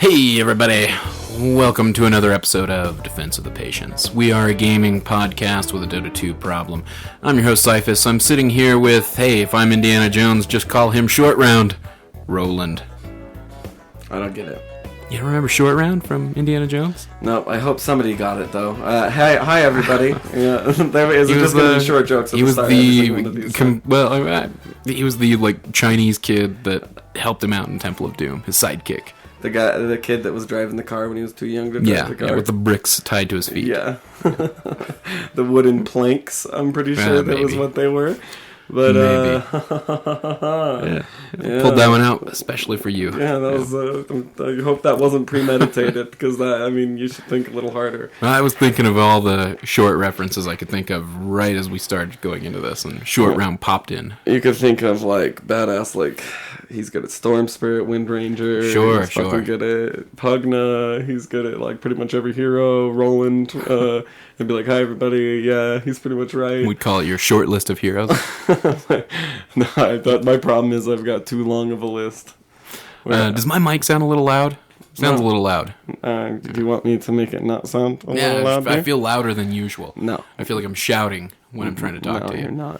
Hey everybody, welcome to another episode of Defense of the Patience. We are a gaming podcast with a Dota 2 problem. I'm your host Cyphus. I'm sitting here with, hey, if I'm Indiana Jones, just call him Short Round, Roland. I don't get it. You don't remember Short Round from Indiana Jones? No, I hope somebody got it though. Hi everybody. Yeah, there is just gonna be short jokes. He was he was the Chinese kid that helped him out in Temple of Doom. His sidekick. The kid that was driving the car when he was too young to drive the car. Yeah, with the bricks tied to his feet. Yeah. The wooden planks, I'm pretty sure that was what they were. But, yeah. Pulled that one out, especially for you. Yeah, that was, I hope that wasn't premeditated, because you should think a little harder. I was thinking of all the short references I could think of right as we started going into this, and Short Round popped in. You could think of, badass, he's good at Storm Spirit, Wind Ranger. He's fucking good at Pugna. He's good at, pretty much every hero. Roland. And be like, hi, everybody. Yeah, he's pretty much right. We'd call it your short list of heroes. No, my problem is I've got too long of a list. Does my mic sound a little loud? Sounds a little loud. Do you want me to make it not sound a little loud? I feel louder than usual. No. I feel like I'm shouting when I'm trying to talk to you. No,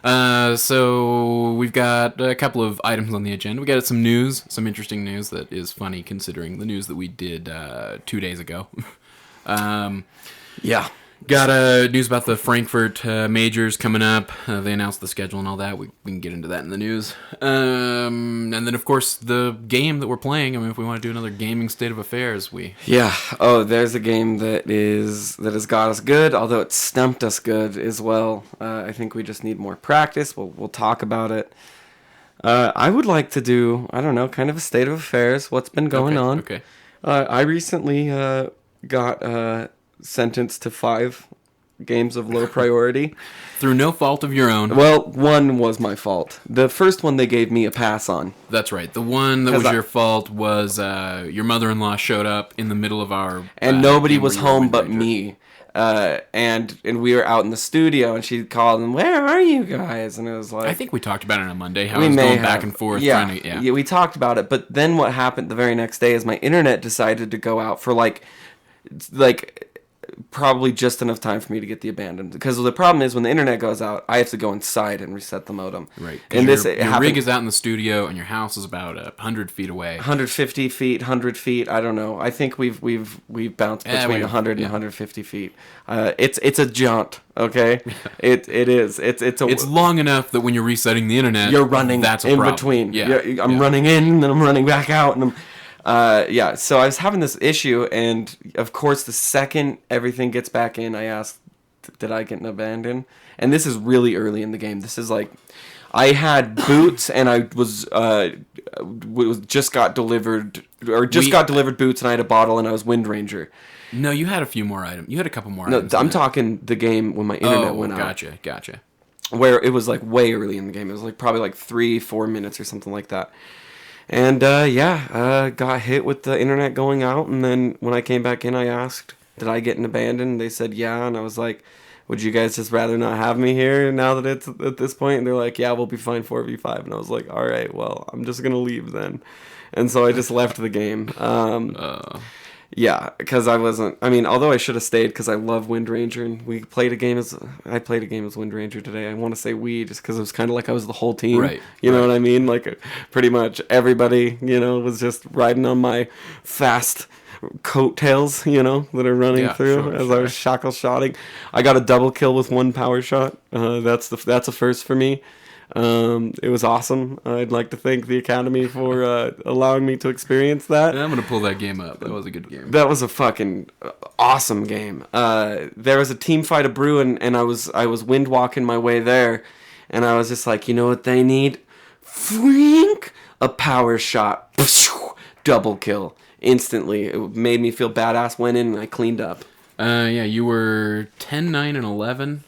you're not. So we've got a couple of items on the agenda. We got some news, some interesting news that is funny considering the news that we did 2 days ago. Yeah. Got news about the Frankfurt majors coming up. They announced the schedule and all that. We can get into that in the news. And then, of course, the game that we're playing. I mean, if we want to do another gaming state of affairs, Yeah. Oh, there's a game that has got us good, although it stumped us good as well. I think we just need more practice. We'll talk about it. I would like to do, I don't know, kind of a state of affairs. What's been going on? Okay. I recently got sentenced to 5 games of low priority. Through no fault of your own. Well, one was my fault. The first one they gave me a pass on. That's right. The one that was your fault was your mother-in-law showed up in the middle of our... And nobody was home but me. And we were out in the studio, and she called, and where are you guys? And it was like... I think we talked about it on Monday, how I was going back and forth. Yeah, we talked about it. But then what happened the very next day is my internet decided to go out for probably just enough time for me to get the abandoned. Because the problem is when the internet goes out, I have to go inside and reset the modem. Right. And your rig is out in the studio, and your house is about 100 feet away. 150 feet, 100 feet. I don't know. I think we've bounced between 100 and 150 feet. It's a jaunt. Okay. It is. It's long enough that when you're resetting the internet, you're running. That's a in problem. Between. Yeah. I'm running in, and then I'm running back out, and I'm. So I was having this issue, and of course, the second everything gets back in, I asked, did I get an abandon? And this is really early in the game. This is I had boots, and I got delivered boots, and I had a bottle, and I was Wind Ranger. No, you had a few more items. You had a couple more items. No, I'm talking the game when my internet went out. Gotcha. Where it was way early in the game. It was probably 3-4 minutes or something like that. And, got hit with the internet going out, and then when I came back in, I asked, did I get an abandon? They said, yeah, and I was like, would you guys just rather not have me here now that it's at this point? And they're like, yeah, we'll be fine 4v5, and I was like, all right, well, I'm just going to leave then. And so I just left the game. Yeah, because although I should have stayed because I love Wind Ranger, and I played a game as Wind Ranger today. I want to say we, just because it was kind of like I was the whole team. Right. You know what I mean? Pretty much everybody, was just riding on my fast coattails, that are running through I was shackle shotting. I got a double kill with 1 power shot. That's a first for me. It was awesome. I'd like to thank the Academy for allowing me to experience that. I'm gonna pull that game up. That was a good game. That was a fucking awesome game. There was a team fight of brew, and I was wind walking my way there, and I was just like, you know what they need? Frink! A power shot. Double kill. Instantly. It made me feel badass. Went in and I cleaned up. You were 10, 9, and 11.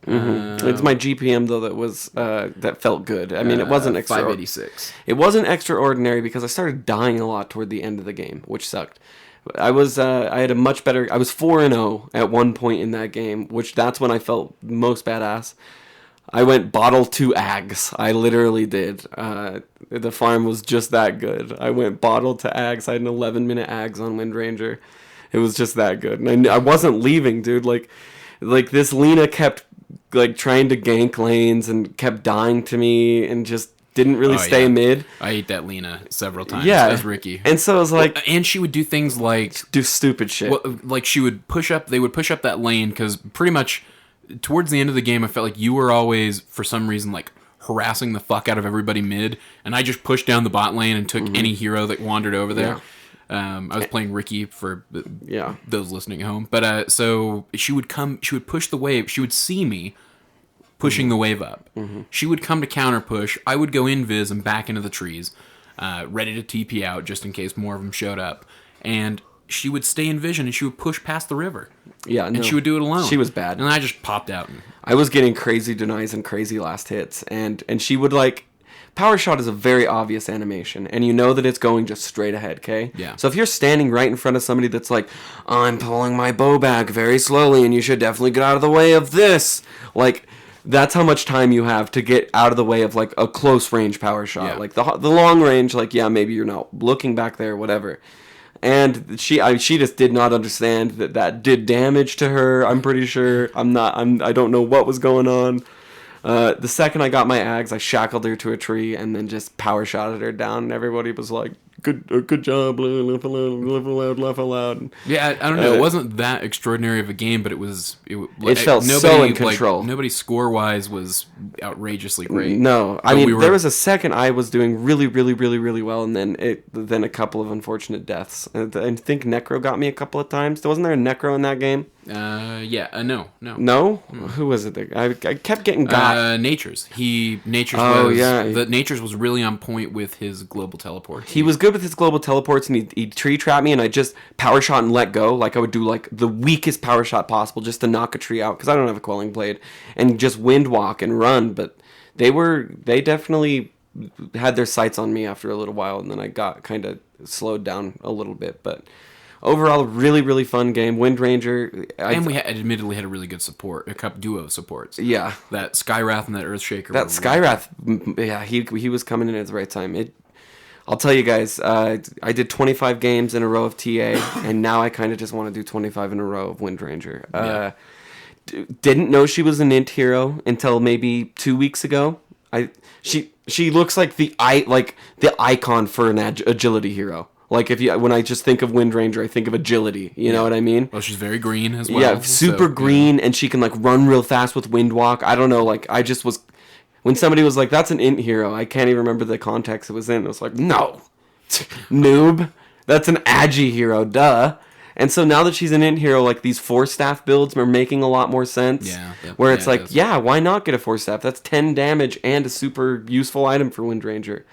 Mm-hmm. It's my GPM though that felt good. It wasn't 586. It wasn't extraordinary because I started dying a lot toward the end of the game, which sucked. I had a much better. I was 4-0 at one point in that game, that's when I felt most badass. I went bottle to Ags. I literally did. The farm was just that good. I went bottle to Ags. I had an 11-minute Ags on Windranger. It was just that good. And I wasn't leaving, dude. Like this Lena kept like trying to gank lanes and kept dying to me and just didn't really stay mid. I ate that Lena several times as Ricky. And so it was like... and she would do things like... do stupid shit. Like she would push up... They would push up that lane because pretty much towards the end of the game, I felt like you were always, for some reason, like harassing the fuck out of everybody mid. And I just pushed down the bot lane and took any hero that wandered over there. Yeah. I was playing Ricky for those listening at home. But so she would push the wave. She would see me pushing the wave up. She would come to counter push. I would go invis and back into the trees, ready to TP out just in case more of them showed up. And she would stay in vision and she would push past the river. Yeah, and she would do it alone. She was bad. And I just popped out. I was getting crazy denies and crazy last hits. And she would like... Power shot is a very obvious animation, and you know that it's going just straight ahead, okay? Yeah. So if you're standing right in front of somebody that's like, I'm pulling my bow back very slowly, and you should definitely get out of the way of this, like... That's how much time you have to get out of the way of, like, a close-range power shot. Yeah. Like, the long range, like, yeah, maybe you're not looking back there, whatever. And she just did not understand that did damage to her, I'm pretty sure. I don't know what was going on. The second I got my Ags, I shackled her to a tree and then just power shotted her down, and everybody was like, good job, laugh aloud. Yeah, I don't know. It wasn't that extraordinary of a game, but it felt so in control. Like, nobody score-wise was outrageously great. No, I mean, there was a second I was doing really, really, really, really well, and then a couple of unfortunate deaths. I think Necro got me a couple of times. Wasn't there a Necro in that game? No. No? Who was it? I kept getting got. Natures. Natures was really on point with his global teleport. He was good with his global teleports, and he'd tree trap me, and I just power shot and let go. Like I would do like the weakest power shot possible just to knock a tree out because I don't have a quelling blade, and just wind walk and run. But they definitely had their sights on me after a little while, and then I got kind of slowed down a little bit, but. Overall, really, really fun game. Windranger. And we admittedly had a really good support, a couple duo supports. Yeah. That Skywrath and that Earthshaker. That Skywrath, yeah, he was coming in at the right time. I'll tell you guys, I did 25 games in a row of TA, and now I kind of just want to do 25 in a row of Windranger. Didn't know she was an int hero until maybe 2 weeks ago. She looks like the icon for an agility hero. Like when I just think of Windranger, I think of agility. You know what I mean? Well, she's very green as well. Yeah, super green, and she can like run real fast with Windwalk. I don't know, like I just was when somebody was like, "That's an int hero," I can't even remember the context it was in. I was like, "No, noob, that's an agi hero, duh." And so now that she's an int hero, like these 4-staff builds are making a lot more sense. Yeah. Where it's like, why not get a 4-staff? That's 10 damage and a super useful item for Windranger.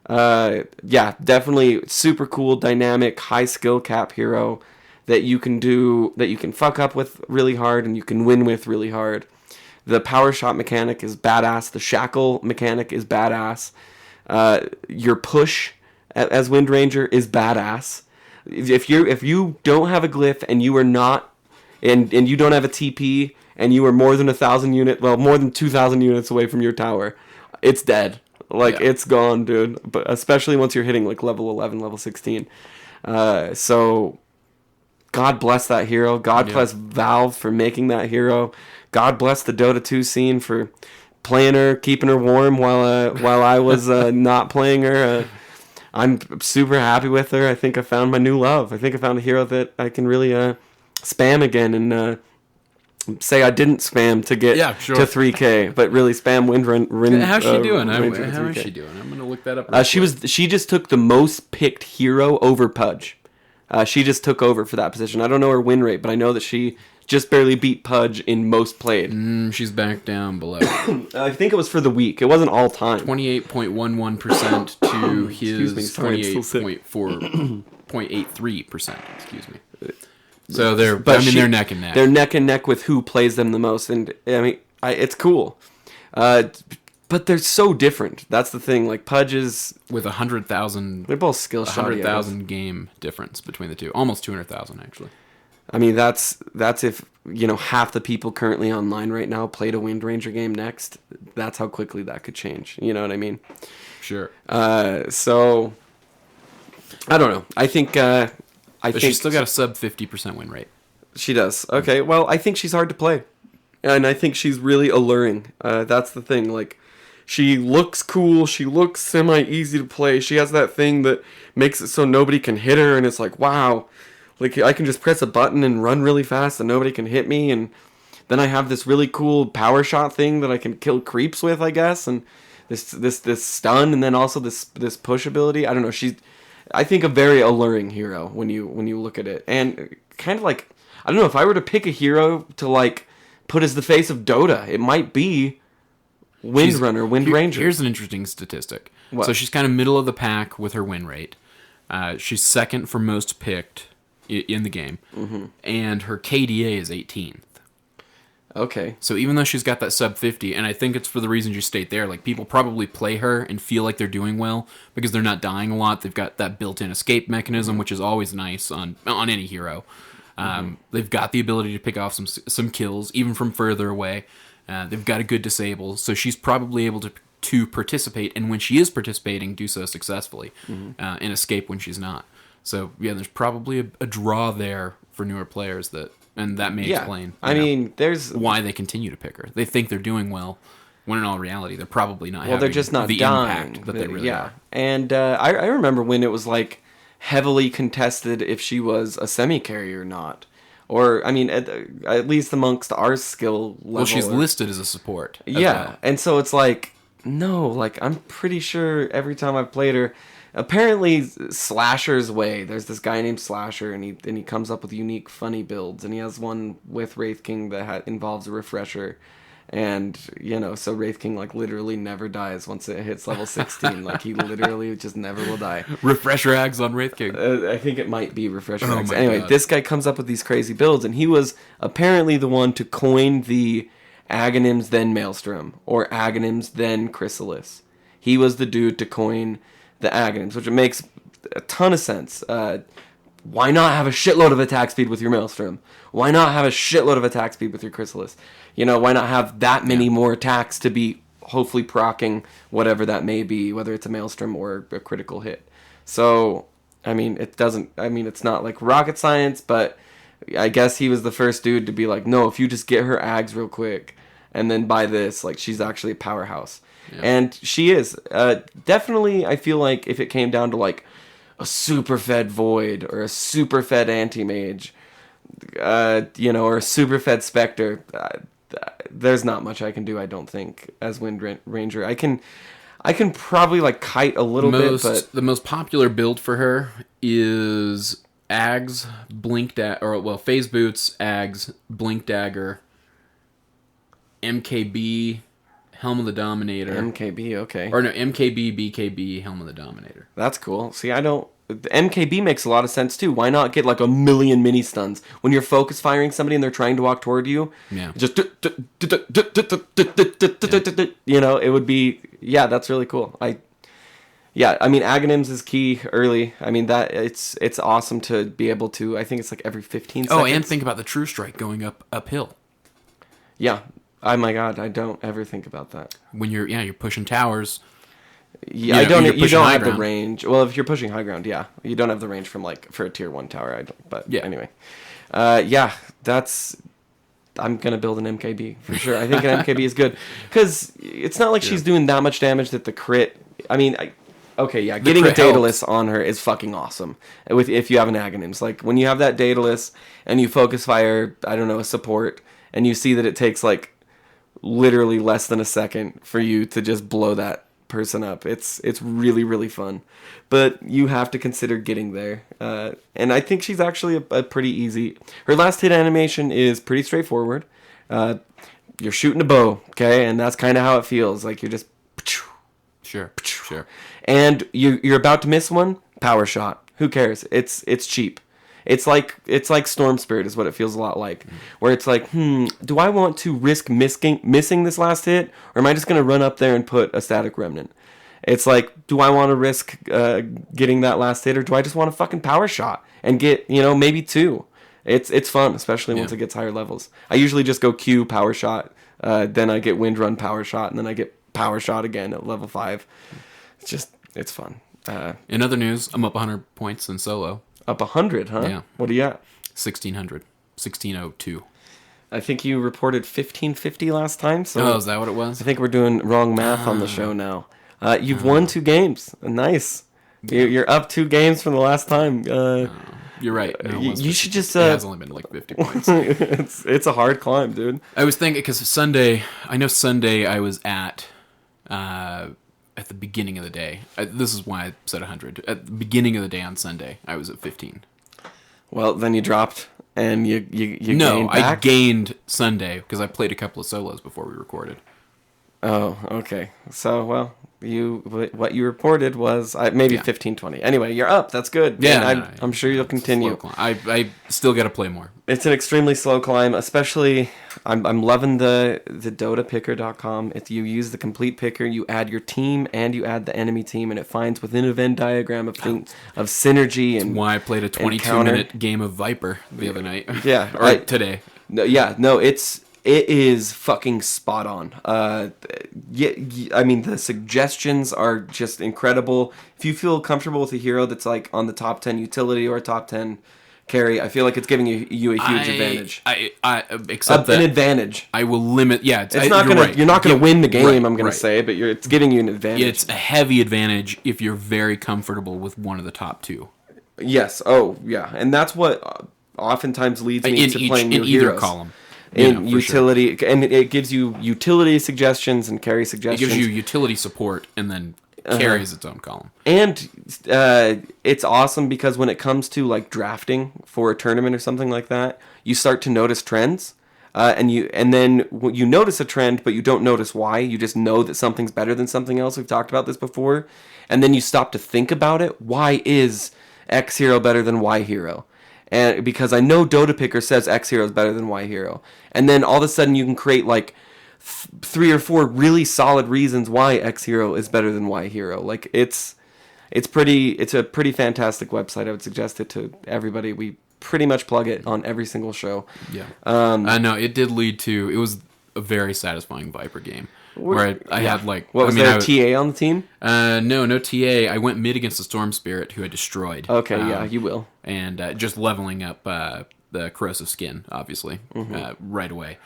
Definitely super cool, dynamic, high skill cap hero that you can fuck up with really hard and you can win with really hard. The power shot mechanic is badass. The shackle mechanic is badass. Your push as Windranger is badass. If you don't have a glyph and you are not, and you don't have a TP and you are more than 1,000 more than 2,000 units away from your tower, it's dead. It's gone, dude. But especially once you're hitting like level 11, level 16. So God bless that hero. God bless Valve for making that hero. God bless the Dota 2 scene for playing her, keeping her warm while I was not playing her. I'm super happy with her. I think I found my new love. I think I found a hero that I can really spam again and say I didn't spam to get to 3K, but really spam Windranger. How's she doing? How is she doing? I'm gonna look that up. She just took the most picked hero over Pudge. She just took over for that position. I don't know her win rate, but I know that she just barely beat Pudge in most played. She's back down below. I think it was for the week. It wasn't all time. 28.11% to his 28.83%. Excuse me. So they're neck and neck. They're neck and neck with who plays them the most, and I mean, it's cool. But they're so different. That's the thing. Like Pudge is with 100,000. They're both skill shot. 100,000 game difference between the two. Almost 200,000 actually. I mean, that's if half the people currently online right now played a Wind Ranger game next, that's how quickly that could change. You know what I mean? Sure. So I don't know. I think She's still got a sub 50% win rate. She does. Okay. Well, I think she's hard to play, and I think she's really alluring. That's the thing. Like, she looks cool. She looks semi-easy to play. She has that thing that makes it so nobody can hit her, and it's like, wow. Like, I can just press a button and run really fast, and nobody can hit me, and then I have this really cool power shot thing that I can kill creeps with, I guess, and this stun, and then also this push ability. I don't know. She's, I think, a very alluring hero when you look at it, and kind of like, I don't know, if I were to pick a hero to like put as the face of Dota, it might be Wind Ranger. Here's an interesting statistic. What? So she's kind of middle of the pack with her win rate. She's second for most picked in the game, and her KDA is 18th. Okay. So even though she's got that sub 50, and I think it's for the reasons you state there, like people probably play her and feel like they're doing well because they're not dying a lot. They've got that built-in escape mechanism, which is always nice on any hero. They've got the ability to pick off some kills, even from further away. They've got a good disable, so she's probably able to participate, and when she is participating, do so successfully, and escape when she's not. So yeah, there's probably a draw there for newer players and that may explain. I mean, there's why they continue to pick her. They think they're doing well, when in all reality, they're probably not. Well, they're just not the dying. impact that they really are. And I remember when it was like heavily contested if she was a semi-carry or not. Or, I mean, at least amongst our skill level. Well, she's listed as a support. Yeah, and so it's like, no, like, I'm pretty sure every time I've played her, apparently Slasher's way, there's this guy named Slasher, and he comes up with unique, funny builds, and he has one with Wraith King that involves a refresher. And, so Wraith King, like, literally never dies once it hits level 16. Like, he literally just never will die. Refresher Ags on Wraith King. I think it might be Refresher Ags. Anyway, this guy comes up with these crazy builds, and he was apparently the one to coin the Aghanims then Maelstrom, or Aghanims then Chrysalis. He was the dude to coin the Aghanims, which makes a ton of sense. Why not have a shitload of attack speed with your Maelstrom? Why not have a shitload of attack speed with your Chrysalis? Why not have that many more attacks to be hopefully proccing whatever that may be, whether it's a Maelstrom or a critical hit. So, I mean, it's not like rocket science, but I guess he was the first dude to be like, no, if you just get her Ags real quick and then buy this, like, she's actually a powerhouse. Yeah. And she is. Definitely, I feel like if it came down to, like, a super fed Void or a super fed Anti-Mage, or a super fed Spectre, there's not much I can do, I don't think, as Wind Ranger. I can probably, like, kite a little bit, but the most popular build for her is Ags, Phase Boots, Ags, Blink Dagger, MKB, Helm of the Dominator. MKB, okay. Or no, MKB, BKB, Helm of the Dominator. That's cool. See, the MKB makes a lot of sense too. Why not get like a million mini stuns when you're focus firing somebody and they're trying to walk toward you? Yeah. Just it would be, that's really cool. I mean, Aghanims is key early. I mean, that it's awesome to be able to. I think it's like every 15 seconds. Oh, and think about the True Strike going uphill. Yeah. Oh my God, I don't ever think about that. When you're pushing towers. Yeah, you don't have the range. Well, if you're pushing high ground, yeah, you don't have the range from like for a tier 1 tower. I don't. But yeah. Anyway, I'm gonna build an MKB for sure. I think an MKB is good because it's not like she's doing that much damage that the crit. I mean, getting a Daedalus on her is fucking awesome. If you have an Aghanims, like when you have that Daedalus and you focus fire, I don't know, a support, and you see that it takes like literally less than a second for you to just blow that person up. It's really, really fun. But you have to consider getting there. And I think she's actually a pretty easy... Her last hit animation is pretty straightforward. You're shooting a bow, okay? And that's kind of how it feels. Like you're just... Sure. And you're about to miss one, power shot. Who cares? It's cheap. It's like Storm Spirit is what it feels a lot like, where it's like, do I want to risk missing this last hit, or am I just going to run up there and put a Static Remnant? It's like, do I want to risk getting that last hit, or do I just want a fucking power shot and get, maybe 2? It's fun, especially once it gets higher levels. I usually just go Q power shot, then I get wind run power shot, and then I get power shot again at level 5. It's fun. In other news, I'm up 100 points in solo. Up 100, huh? Yeah. What are you at? 1600. 1602. I think you reported 1550 last time. So oh, is that what it was? I think we're doing wrong math on the show now. You've won 2 games. Nice. You're up 2 games from the last time. You're right. No, you should just... it has only been like 50 points. it's a hard climb, dude. I was thinking, because Sunday I was at the beginning of the day. This is why I said 100. At the beginning of the day on Sunday, I was at 15. Well, then you dropped, and you No, gained back? I gained Sunday, because I played a couple of solos before we recorded. Oh, okay. So, well, what you reported was maybe 15, 20. Anyway, you're up. That's good. Yeah, I'm sure you'll continue. I still got to play more. It's an extremely slow climb, especially I'm loving the DotaPicker.com. If you use the complete picker, you add your team and you add the enemy team, and it finds within a Venn diagram of synergy. And that's why I played a 22-minute game of Viper the other night. Yeah, or today. It is fucking spot on. I mean, the suggestions are just incredible. If you feel comfortable with a hero that's like on the top 10 utility or top 10 carry, I feel like it's giving you a huge advantage. Except that an advantage. I will limit. Yeah, you're not gonna win the game. I'm gonna say, but it's giving you an advantage. It's a heavy advantage if you're very comfortable with one of the top 2. Yes. Oh, yeah, and that's what oftentimes leads me to playing new either heroes. Column. In utility, sure. And it gives you utility suggestions and carry suggestions. It gives you utility support and then carries its own column. And it's awesome because when it comes to like drafting for a tournament or something like that, you start to notice trends, and then you notice a trend, but you don't notice why. You just know that something's better than something else. We've talked about this before, and then you stop to think about it. Why is X hero better than Y hero? And because I know Dota Picker says X hero is better than Y hero, and then all of a sudden you can create like 3 or 4 really solid reasons why X hero is better than Y hero. Like it's a pretty fantastic website. I would suggest it to everybody. We pretty much plug it on every single show. Yeah, I know it did lead to. It was a very satisfying Viper game. Where I had like... What, was there a TA on the team? No TA. I went mid against the Storm Spirit, who I destroyed. Okay, yeah, you will. And just leveling up the Corrosive Skin, obviously, right away.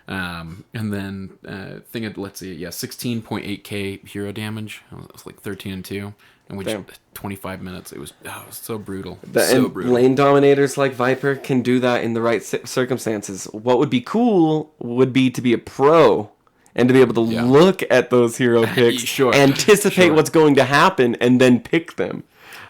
And then, let's see, 16.8k hero damage. It was like 13-2. And we just 25 minutes. It was so brutal. Brutal. Lane dominators like Viper can do that in the right circumstances. What would be cool would be to be a pro and to be able to look at those hero picks, anticipate what's going to happen, and then pick them.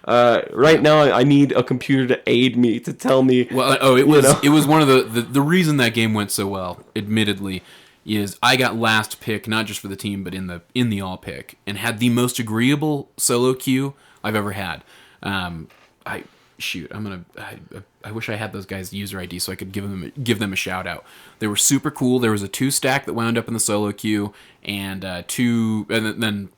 Right now, I need a computer to aid me, to tell me. Well, it was one of the reason that game went so well, admittedly, is I got last pick, not just for the team, but in the all pick, and had the most agreeable solo queue I've ever had. I wish I had those guys' user ID so I could give them a shout out. They were super cool. There was a 2-stack that wound up in the solo queue, and then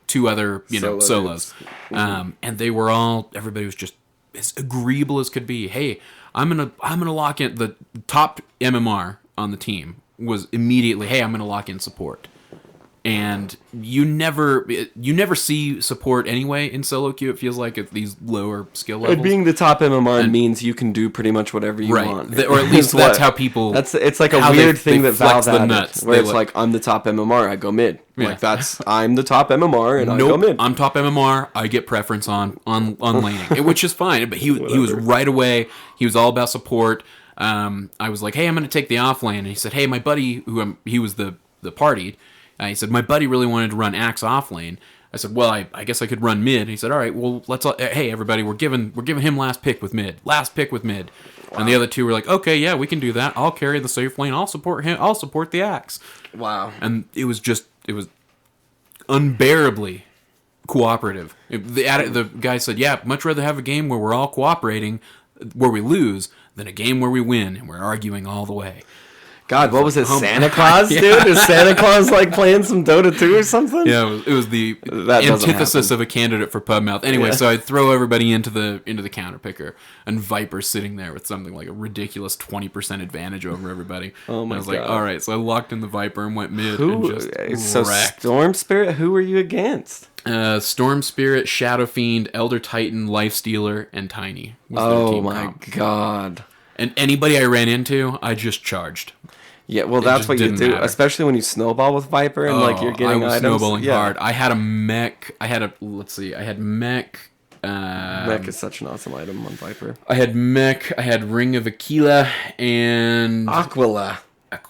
2 other solos. And they were everybody was just as agreeable as could be. Hey, I'm gonna lock in the top MMR on the team was immediately. Hey, I'm gonna lock in support. And you never see support anyway in solo queue. It feels like at these lower skill levels. Being the top MMR means you can do pretty much whatever you want. Or at least that's how people... It's like a weird thing that Valve added, nuts. Where it's like, I'm the top MMR, I go mid. Yeah. Like I'm the top MMR and I go mid. I'm top MMR, I get preference on laning, which is fine. But he was right away. He was all about support. I was like, hey, I'm going to take the off lane. And he said, hey, my buddy, he was the party... he said, my buddy really wanted to run Axe off lane. I said, well, I guess I could run mid. And he said, all right, well, hey, everybody, we're giving him last pick with mid. Last pick with mid. Wow. And the other 2 were like, okay, yeah, we can do that. I'll carry the safe lane. I'll support him. I'll support the Axe. Wow. And it was unbearably cooperative. The guy said, yeah, much rather have a game where we're all cooperating, where we lose, than a game where we win and we're arguing all the way. God, what was it, Santa Claus, dude? Is Santa Claus, like, playing some Dota 2 or something? Yeah, it was the antithesis of a candidate for pub mouth. Anyway, so I'd throw everybody into the counter picker, and Viper's sitting there with something like a ridiculous 20% advantage over everybody. Oh my God. I was God. like, all right, so I locked in the Viper and went mid and just So wrecked. Storm Spirit, who were you against? Storm Spirit, Shadow Fiend, Elder Titan, Lifestealer, and Tiny was their team comp. God. And anybody I ran into, I just charged. Yeah, well, that's what you do, matter. Especially when you snowball with Viper and like you're getting I was items. snowballing hard. I had a mech. I had mech. Mech is such an awesome item on Viper. I had mech. I had Ring of Aquila and Aquila.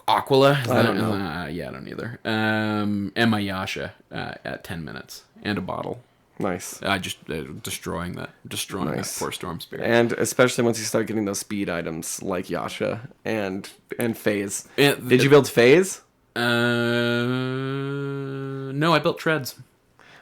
Aquila. I don't know. Yeah, I don't either. And my Yasha at 10 minutes and a bottle. Nice. I just destroying that poor Storm Spirit. And especially once you start getting those speed items like Yasha and Phase. Did you build Phase? No, I built Treads.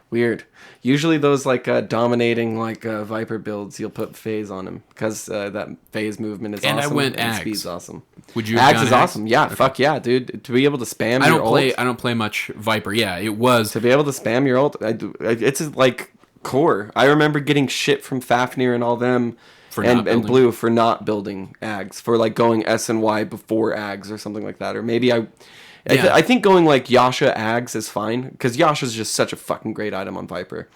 Weird. Usually those like dominating like Viper builds, you'll put Phase on them because that Phase movement is and awesome. I went and Ags. Speed's awesome. Would you? Ags is awesome. Yeah, okay. Fuck yeah, dude. To be able to spam. I ult, don't play much Viper. Yeah, it was to be able to spam your ult. It's like core. I remember getting shit from Fafnir and all them. And Blue for not building Ags, for like going S and Y before Ags or something like that. Or maybe I think going like Yasha Ags is fine, because Yasha's just such a fucking great item on Viper.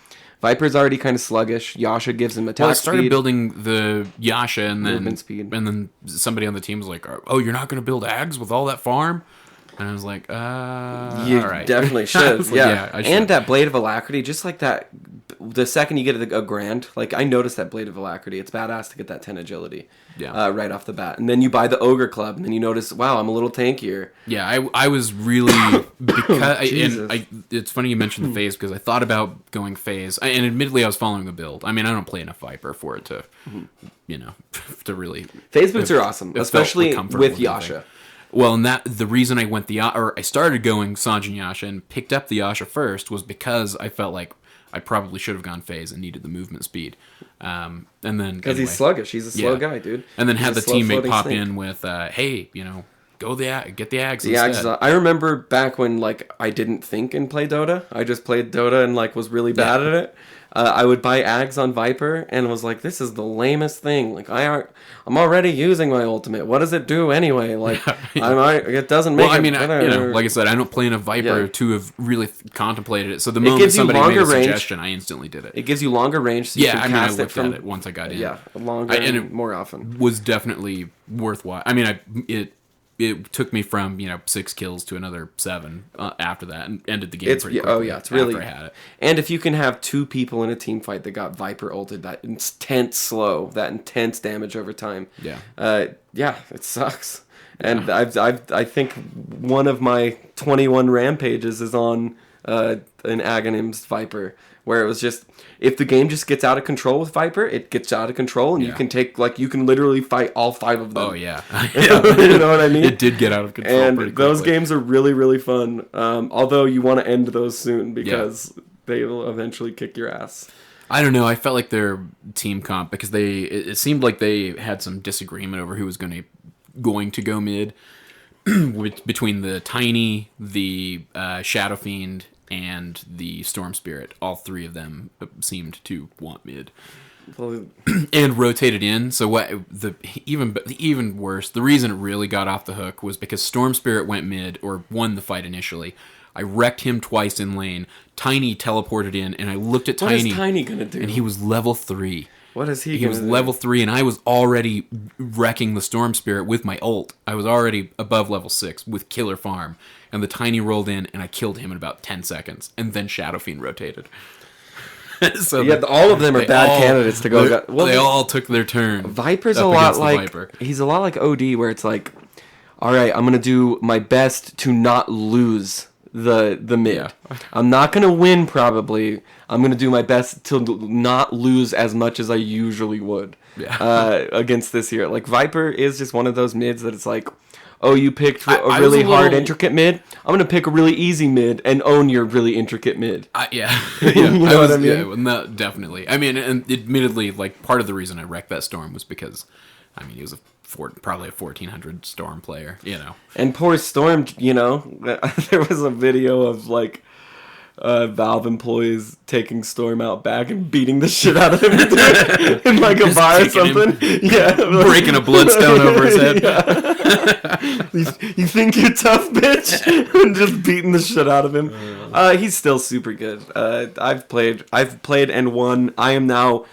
Viper's already kind of sluggish. Yasha gives him attack speed. I started building the Yasha and movement speed. And then somebody on the team was like, oh, you're not going to build Ags with all that farm? And I was like, you all right. definitely should. I should. And that Blade of Alacrity, just like that, the second you get a grand, like I noticed that Blade of Alacrity, it's badass to get that 10 agility right off the bat. And then you buy the Ogre Club, and then you notice, wow, I'm a little tankier. Yeah, I was really, because, it's funny you mentioned the phase, because I thought about going phase, and admittedly I was following the build. I mean, I don't play enough Viper for it to, to really. Phase boots are awesome, especially with Yasha. Well, and the reason I went I started going Sanjin Yasha and picked up the Yasha first was because I felt like I probably should have gone phase and needed the movement speed. And then because he's sluggish, he's a slow guy, dude. And then had the teammate pop in with, "Hey, go get the Ags." The Ags. I remember back when like I didn't think and play Dota. I just played Dota and like was really bad at it. I would buy Ags on Viper and was like, this is the lamest thing. Like I'm already using my ultimate. What does it do anyway? Like it doesn't make. Well, I mean, better. like I said, I don't play enough Viper to have really contemplated it. So the moment somebody made a suggestion, I instantly did it. It gives you longer range. So you can cast I looked at it once I got in. Yeah, longer and more often. Was definitely worthwhile. I mean, it took me from 6 kills to another 7 after that, and ended the game pretty quickly. Oh yeah, it's really. After I had it. And if you can have 2 people in a team fight that got Viper ulted, that intense slow, that intense damage over time. Yeah, it sucks. And I think one of my 21 rampages is on an Aghanim's Viper, where it was just, if the game just gets out of control with Viper, it gets out of control, and you can take, like, you can literally fight all 5 of them. Oh, yeah. You know what I mean? It did get out of control and pretty quickly. Those games are really, really fun. Although you want to end those soon, because they will eventually kick your ass. I don't know. I felt like their team comp, because it seemed like they had some disagreement over who was going to go mid between the Tiny, the Shadow Fiend, and the Storm Spirit. All 3 of them seemed to want mid. And rotated in. So even worse, the reason it really got off the hook was because Storm Spirit went mid, or won the fight initially. I wrecked him twice in lane. Tiny teleported in, and I looked at Tiny. What is Tiny gonna do? And he was level 3. What is he? He was level 3, and I was already wrecking the Storm Spirit with my ult. I was already above level 6 with Killer Farm, and the Tiny rolled in, and I killed him in about 10 seconds, and then Shadow Fiend rotated. So all of them are bad candidates to go. Well, they all took their turn. Viper's a lot like he's a lot like OD, where it's like, all right, I'm gonna do my best to not lose the mid. Yeah. I'm not gonna win probably. I'm gonna do my best to not lose as much as I usually would against this here. Like Viper is just one of those mids that it's like, oh, you picked a really hard, intricate mid? I'm going to pick a really easy mid and own your really intricate mid. You know what I mean? Yeah, no, definitely. I mean, and admittedly, like, part of the reason I wrecked that Storm was because I mean, he was probably a 1400 Storm player, you know. And poor Storm, you know, there was a video of like Valve employees taking Storm out back and beating the shit out of him in like a bar or something. Yeah, breaking a bloodstone over his head. Yeah. You think you're tough, bitch? And just beating the shit out of him. He's still super good. I've played and won. I am now.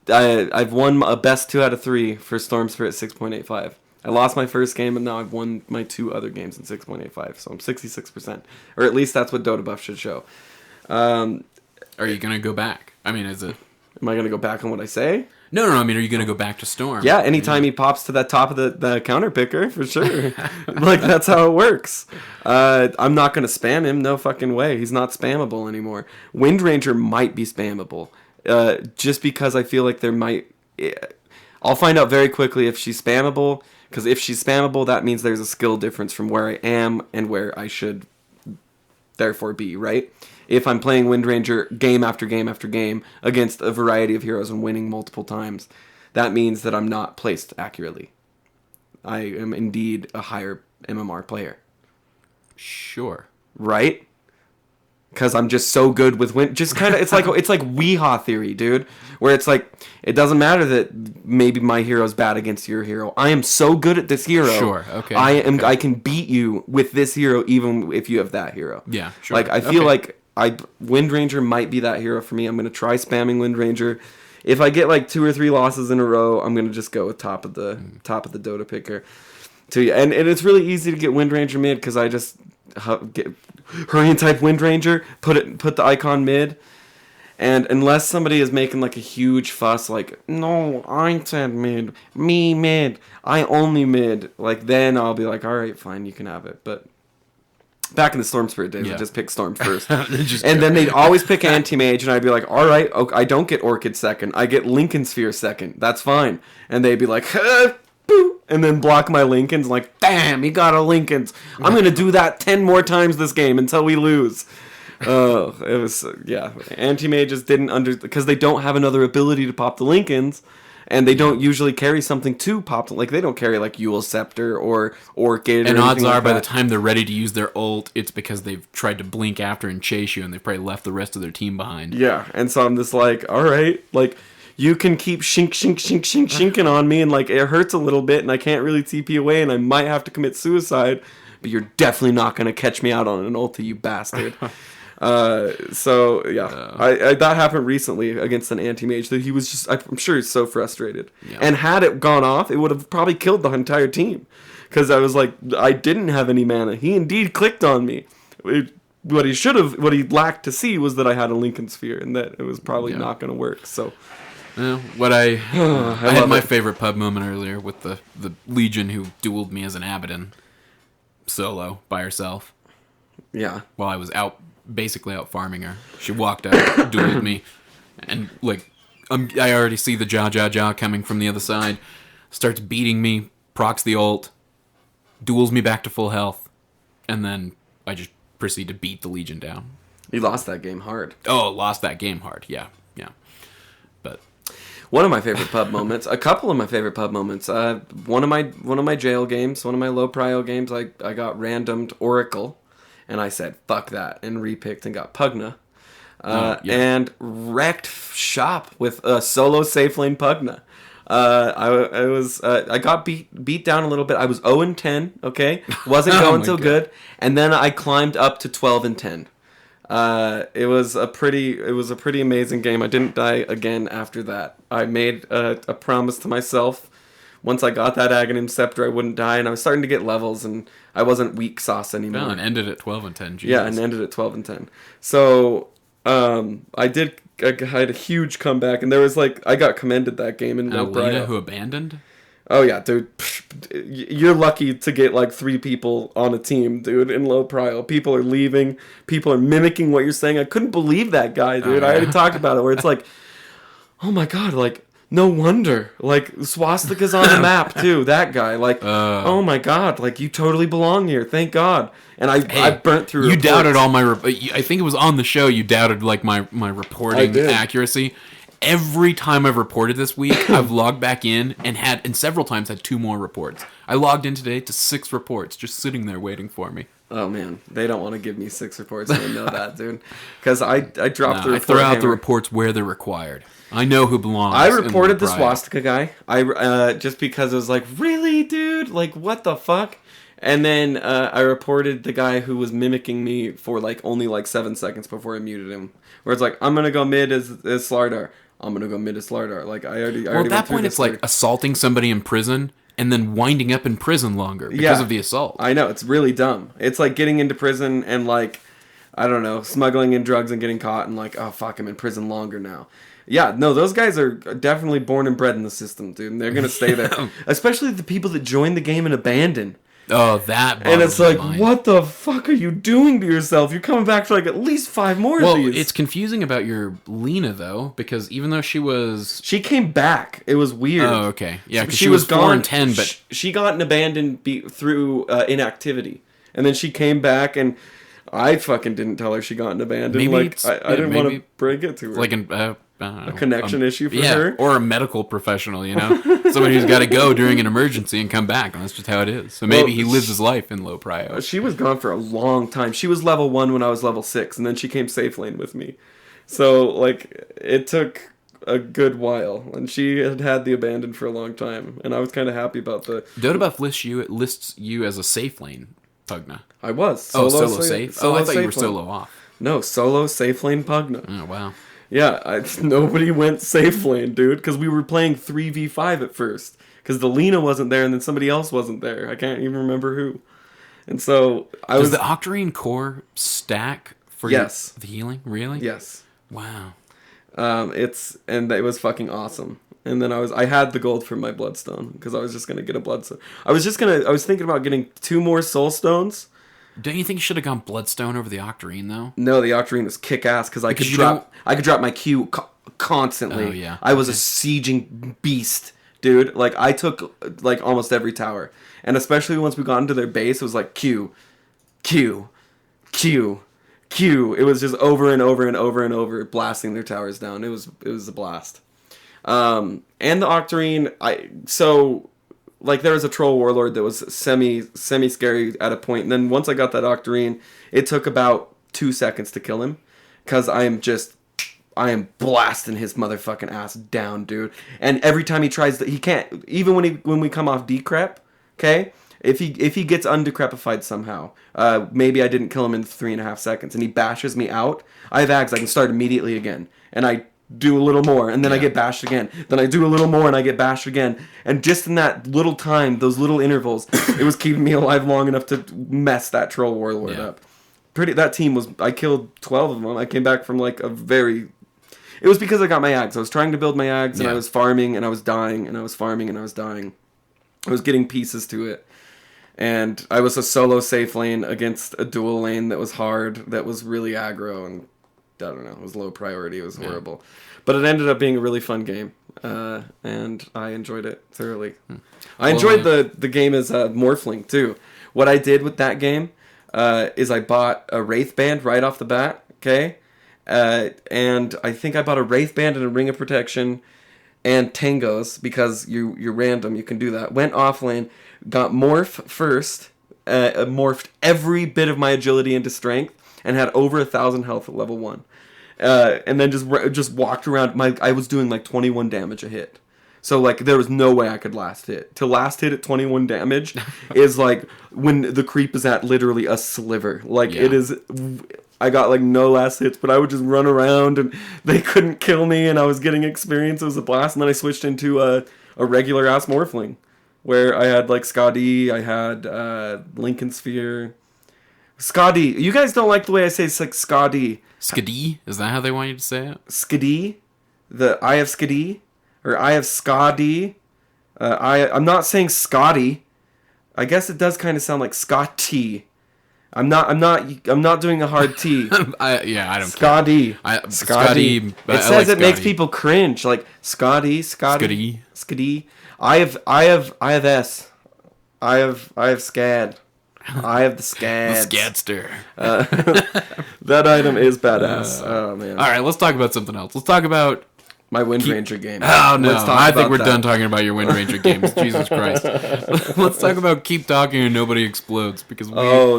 I've won a best 2 out of 3 for Storm Spirit 6.85. I lost my first game, and now I've won my 2 other games in 6.85. So I'm 66%, or at least that's what Dota Buff should show. Are you gonna go back? I mean, is it? Am I gonna go back on what I say? No. I mean, are you gonna go back to Storm? Yeah, anytime he pops to that top of the counter picker, for sure. Like, that's how it works. I'm not gonna spam him. No fucking way. He's not spammable anymore. Wind Ranger might be spammable, just because I feel like there might. I'll find out very quickly if she's spammable. Because if she's spammable, that means there's a skill difference from where I am and where I should therefore be, right? If I'm playing Wind Ranger game after game after game against a variety of heroes and winning multiple times, that means that I'm not placed accurately. I am indeed a higher MMR player. Sure. Right? Because I'm just so good with Wind. Just kind of, it's like Weehaw theory, dude. Where it's like, it doesn't matter that maybe my hero's bad against your hero. I am so good at this hero. Sure, okay. I can beat you with this hero even if you have that hero. Yeah, sure. Like, I feel like Wind Ranger might be that hero for me. I'm going to try spamming Wind Ranger. If I get like 2 or 3 losses in a row, I'm going to just go with top of the Dota picker. And it's really easy to get Wind Ranger mid because I just get Hurrian type Wind Ranger, put the icon mid, and unless somebody is making like a huge fuss, like, no, I said mid, me mid, I only mid, like, then I'll be like, all right, fine, you can have it. But back in the Storm Spirit days, I just picked Storm first, and then they'd always pick Anti-Mage, and I'd be like, all right, okay, I don't get Orchid second, I get Lincoln Sphere second, that's fine, and they'd be like, boo, and then block my Lincolns, like, damn, he got a Lincolns. I'm going to do that 10 more times this game until we lose. Oh, it was, yeah. Anti-mages didn't because they don't have another ability to pop the Lincolns, and they don't usually carry something to pop them. Like, they don't carry, like, Eul's Scepter or Orchid. And odds are, like by the time they're ready to use their ult, it's because they've tried to blink after and chase you, and they've probably left the rest of their team behind. Yeah, and so I'm just like, all right, like, you can keep shinking on me, and like it hurts a little bit, and I can't really TP away, and I might have to commit suicide, but you're definitely not going to catch me out on an ulti, you bastard. So yeah, I that happened recently against an anti-mage that he was just, I'm sure he's so frustrated. Yeah. And had it gone off, it would have probably killed the entire team, because I was like, I didn't have any mana. He indeed clicked on me. What he lacked to see was that I had a Lincoln Sphere, and that it was probably not going to work. So. Well, I had my favorite pub moment earlier with the Legion who dueled me as an Abaddon solo by herself. Yeah. While I was basically out farming her. She walked out, dueled me, and like I already see the jaw coming from the other side. Starts beating me, procs the ult, duels me back to full health, and then I just proceed to beat the Legion down. You lost that game hard. Oh, lost that game hard. Yeah. But one of my favorite pub moments, a couple of my favorite pub moments. One of my jail games, one of my low prio games, I got randomed Oracle, and I said fuck that, and repicked and got Pugna, and wrecked shop with a solo safe lane Pugna. I got beat down a little bit. I was 0-10, okay, wasn't going so good, and then I climbed up to 12-10. It was a pretty amazing game. I didn't die again after that. I made a promise to myself. Once I got that Aghanim Scepter, I wouldn't die, and I was starting to get levels, and I wasn't weak sauce anymore. No, and ended at 12-10. Jesus. Yeah, and ended at 12-10. So, I had a huge comeback, and there was like, I got commended that game in Alina who abandoned? Oh yeah, dude. You're lucky to get like 3 people on a team, dude, in low prio. People are leaving. People are mimicking what you're saying. I couldn't believe that guy, dude. I already talked about it, where it's like, oh my god, like, no wonder. Like, swastika's on the map, too. That guy. Like, oh my god, like, you totally belong here. Thank God. And I burnt through You doubted all my... I think it was on the show you doubted, like, my reporting accuracy. every time I've reported this week, I've logged back in and several times had 2 more reports. I logged in today to 6 reports just sitting there waiting for me. Oh man, they don't want to give me 6 reports. I know that, dude. Because I dropped the report. I throw out the reports where they're required. I know who belongs. I reported the swastika guy. I just because it was like, really, dude? Like, what the fuck? And then I reported the guy who was mimicking me for like only like 7 seconds before I muted him. Where it's like, I'm gonna go mid as Slardar. I'm gonna go mid as Slardar. Like I already. Well, at that point, it's like assaulting somebody in prison and then winding up in prison longer because of the assault. I know, it's really dumb. It's like getting into prison and like, I don't know, smuggling in drugs and getting caught and like, oh fuck, I'm in prison longer now. Yeah, no, those guys are definitely born and bred in the system, dude. And they're gonna stay there. Especially the people that join the game and abandon. Oh, that and it's like, what the fuck are you doing to yourself? You're coming back for like at least 5 more of these. Well, it's confusing about your Lena, though, because even though she came back. It was weird. Oh, okay. Yeah, because she was 4 and 10, but... She got abandoned through inactivity. And then she came back, and I fucking didn't tell her she got abandoned. Maybe like, I didn't want to break it to her. Like a connection issue for her? Or a medical professional, you know? Somebody who's got to go during an emergency and come back. And that's just how it is. So maybe he lives his life in low prio. She was gone for a long time. She was level 1 when I was level 6, and then she came safe lane with me. So, like, it took a good while, and she had the abandon for a long time, and I was kind of happy about the... Dota Buff lists you as a safe lane, Pugna. I was. Solo safe? I thought you were solo off. No, solo safe lane Pugna. Oh, wow. Yeah, nobody went safe lane, dude, because we were playing 3v5 at first. Because the Lena wasn't there, and then somebody else wasn't there. I can't even remember who. And so Does the Octarine core stack for the healing? Really? Yes. Wow. It was fucking awesome. And then I had the gold for my bloodstone because I was just gonna get a bloodstone. I was thinking about getting 2 more soul stones. Don't you think you should have gone Bloodstone over the Octarine, though? No, the Octarine was kick-ass because I could drop my Q constantly. Oh, yeah. I was a sieging beast, dude. Like, I took, like, almost every tower. And especially once we got into their base, it was like, Q, Q, Q, Q. It was just over and over and over and over, blasting their towers down. It was a blast. And the Octarine, like, there was a troll warlord that was semi-scary at a point. And then once I got that Octarine, it took about 2 seconds to kill him. Because I am blasting his motherfucking ass down, dude. And every time he tries he can't, even when we come off decrep, okay? If he gets undecrepified somehow, maybe I didn't kill him in 3.5 seconds, and he bashes me out, I have Ags, I can start immediately again. And I do a little more, and then I get bashed again. Then I do a little more, and I get bashed again. And just in that little time, those little intervals, it was keeping me alive long enough to mess that troll warlord up. That team was... I killed 12 of them. I came back from, like, a very... It was because I got my Ags. I was trying to build my Ags, and I was farming, and I was dying, and I was farming, and I was dying. I was getting pieces to it. And I was a solo safe lane against a dual lane that was hard, that was really aggro, and... I don't know, it was low priority, it was horrible. But it ended up being a really fun game, and I enjoyed it thoroughly. I enjoyed the game as a Morphling, too. What I did with that game is I bought a Wraith Band right off the bat, okay? And I think I bought a Wraith Band and a Ring of Protection and Tangos, because you're random, you can do that. Went off lane, got Morph first, morphed every bit of my agility into Strength, and had over 1,000 health at level 1. And then just walked around. I was doing like 21 damage a hit. So like there was no way I could last hit. To last hit at 21 damage is like when the creep is at literally a sliver. Like it is... I got like no last hits, but I would just run around and they couldn't kill me, and I was getting experience. It was a blast. And then I switched into a regular ass Morphling, where I had like Skadi, I had Lincoln Sphere... Skadi. You guys don't like the way I say it's like Skadi. Skadi? Is that how they want you to say it? Skadi? The I have Skadi? Or I have Skadi? I'm not saying Scotty. I guess it does kind of sound like Scotty. I'm not doing a hard T. I don't Scotty. care. Scotty. It says it makes people cringe. Like Scotty. Skadi. I have S. I have Scad. I have the Scads. The Scadster. That item is badass. Oh, man. All right, let's talk about something else. Let's talk about My Wind Ranger game. Oh, no. I think we're that. done talking about your Wind Ranger games. Jesus Christ. Let's talk about Keep Talking and Nobody Explodes, because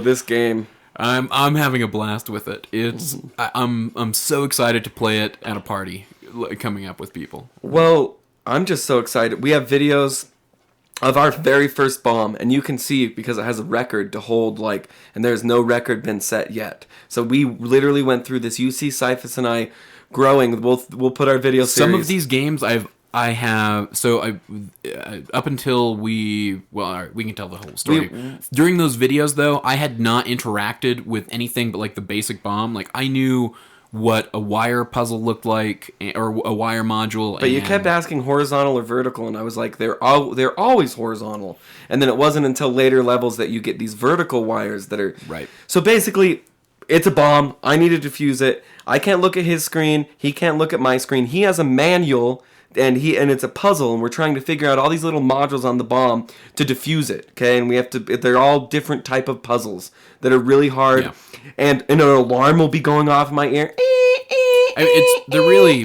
this game. I'm having a blast with it. I'm so excited to play it at a party coming up with people. Well, I'm just so excited. We have videos of our very first bomb, and you can see because it has a record to hold, and there's no record been set yet. So we literally went through this. You see Cyphus and I growing. We'll put our video series. Some of these games up until we can tell the whole story. During those videos, though, I had not interacted with anything but the basic bomb. I knew what a wire puzzle looked like, or a wire module. But you kept asking horizontal or vertical, and I was like, they're always horizontal. And then it wasn't until later levels that you get these vertical wires that are... Right. So basically, it's a bomb. I need to defuse it. I can't look at his screen. He can't look at my screen. He has a manual, and it's a puzzle, and we're trying to figure out all these little modules on the bomb to defuse it, okay? And we have to... They're all different type of puzzles that are really hard. Yeah. And an alarm will be going off in my ear. They're really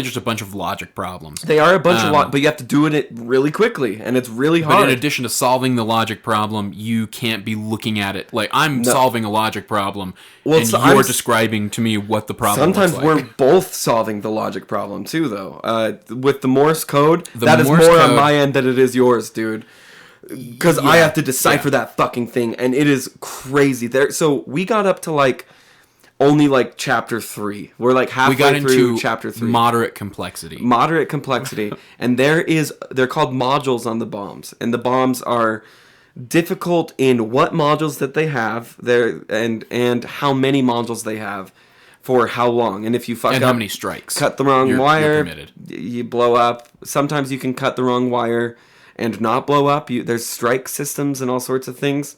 just a bunch of logic problems. They are a bunch of but you have to do it really quickly, and it's really hard. But in addition to solving the logic problem, you can't be looking at it I'm solving a logic problem, and you're describing to me what the problem sometimes looks like. We're both solving the logic problem too, though. With the Morse code, that is more on my end than it is yours, dude. Because I have to decipher that fucking thing, and it is crazy. So we got up to only chapter 3. We're halfway through chapter 3. Moderate complexity. And they're called modules on the bombs, and the bombs are difficult in what modules that they have there, and how many modules they have for how long. And if you fuck up, how many strikes, cut the wrong wire, you blow up. Sometimes you can cut the wrong wire and not blow up. There's strike systems and all sorts of things.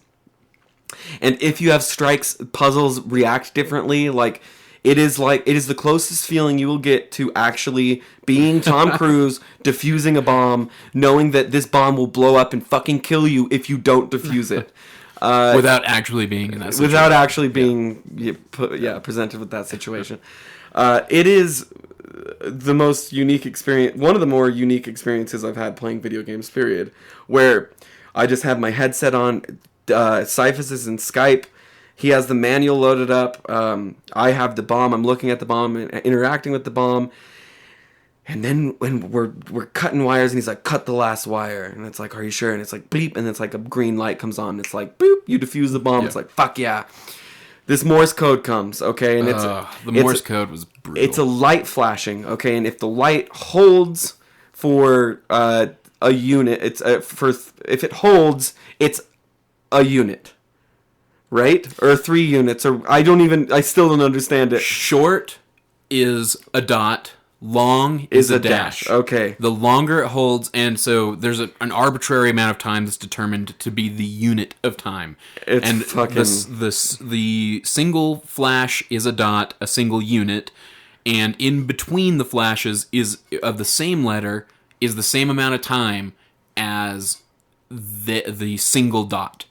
And if you have strikes, puzzles react differently. It is the closest feeling you will get to actually being Tom Cruise defusing a bomb, knowing that this bomb will blow up and fucking kill you if you don't defuse it. Without actually being in that situation. Without actually being presented with that situation. It is the most unique experience, one of the more unique experiences I've had playing video games, period, where I just have my headset on, Cyphus is in Skype, he has the manual loaded up, I have the bomb, I'm looking at the bomb and interacting with the bomb, and then when we're cutting wires, and he's like, cut the last wire, and it's like, are you sure? And it's like, beep, and it's like a green light comes on, it's like, boop, you defuse the bomb, It's like, fuck yeah. This Morse code comes, okay, and the Morse code was brutal. It's a light flashing, okay, and if the light holds for a unit, if it holds, it's a unit, right? Or 3 units, or I still don't understand it. Short is a dot. Long is a dash. Okay. The longer it holds, and so there's an arbitrary amount of time that's determined to be the unit of time. It's fucking... The single flash is a dot, a single unit, and in between the flashes is of the same letter is the same amount of time as the single dot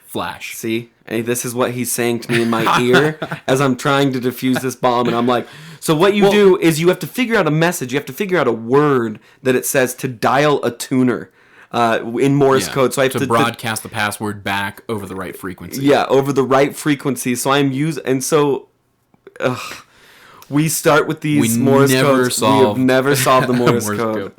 flash. See? And this is what he's saying to me in my ear as I'm trying to defuse this bomb, and I'm like... So what you do is you have to figure out a message. You have to figure out a word that it says to dial a tuner in Morse code. So I have to broadcast the password back over the right frequency. Yeah, over the right frequency. So we start with these Morse codes. We have never solved the Morse code.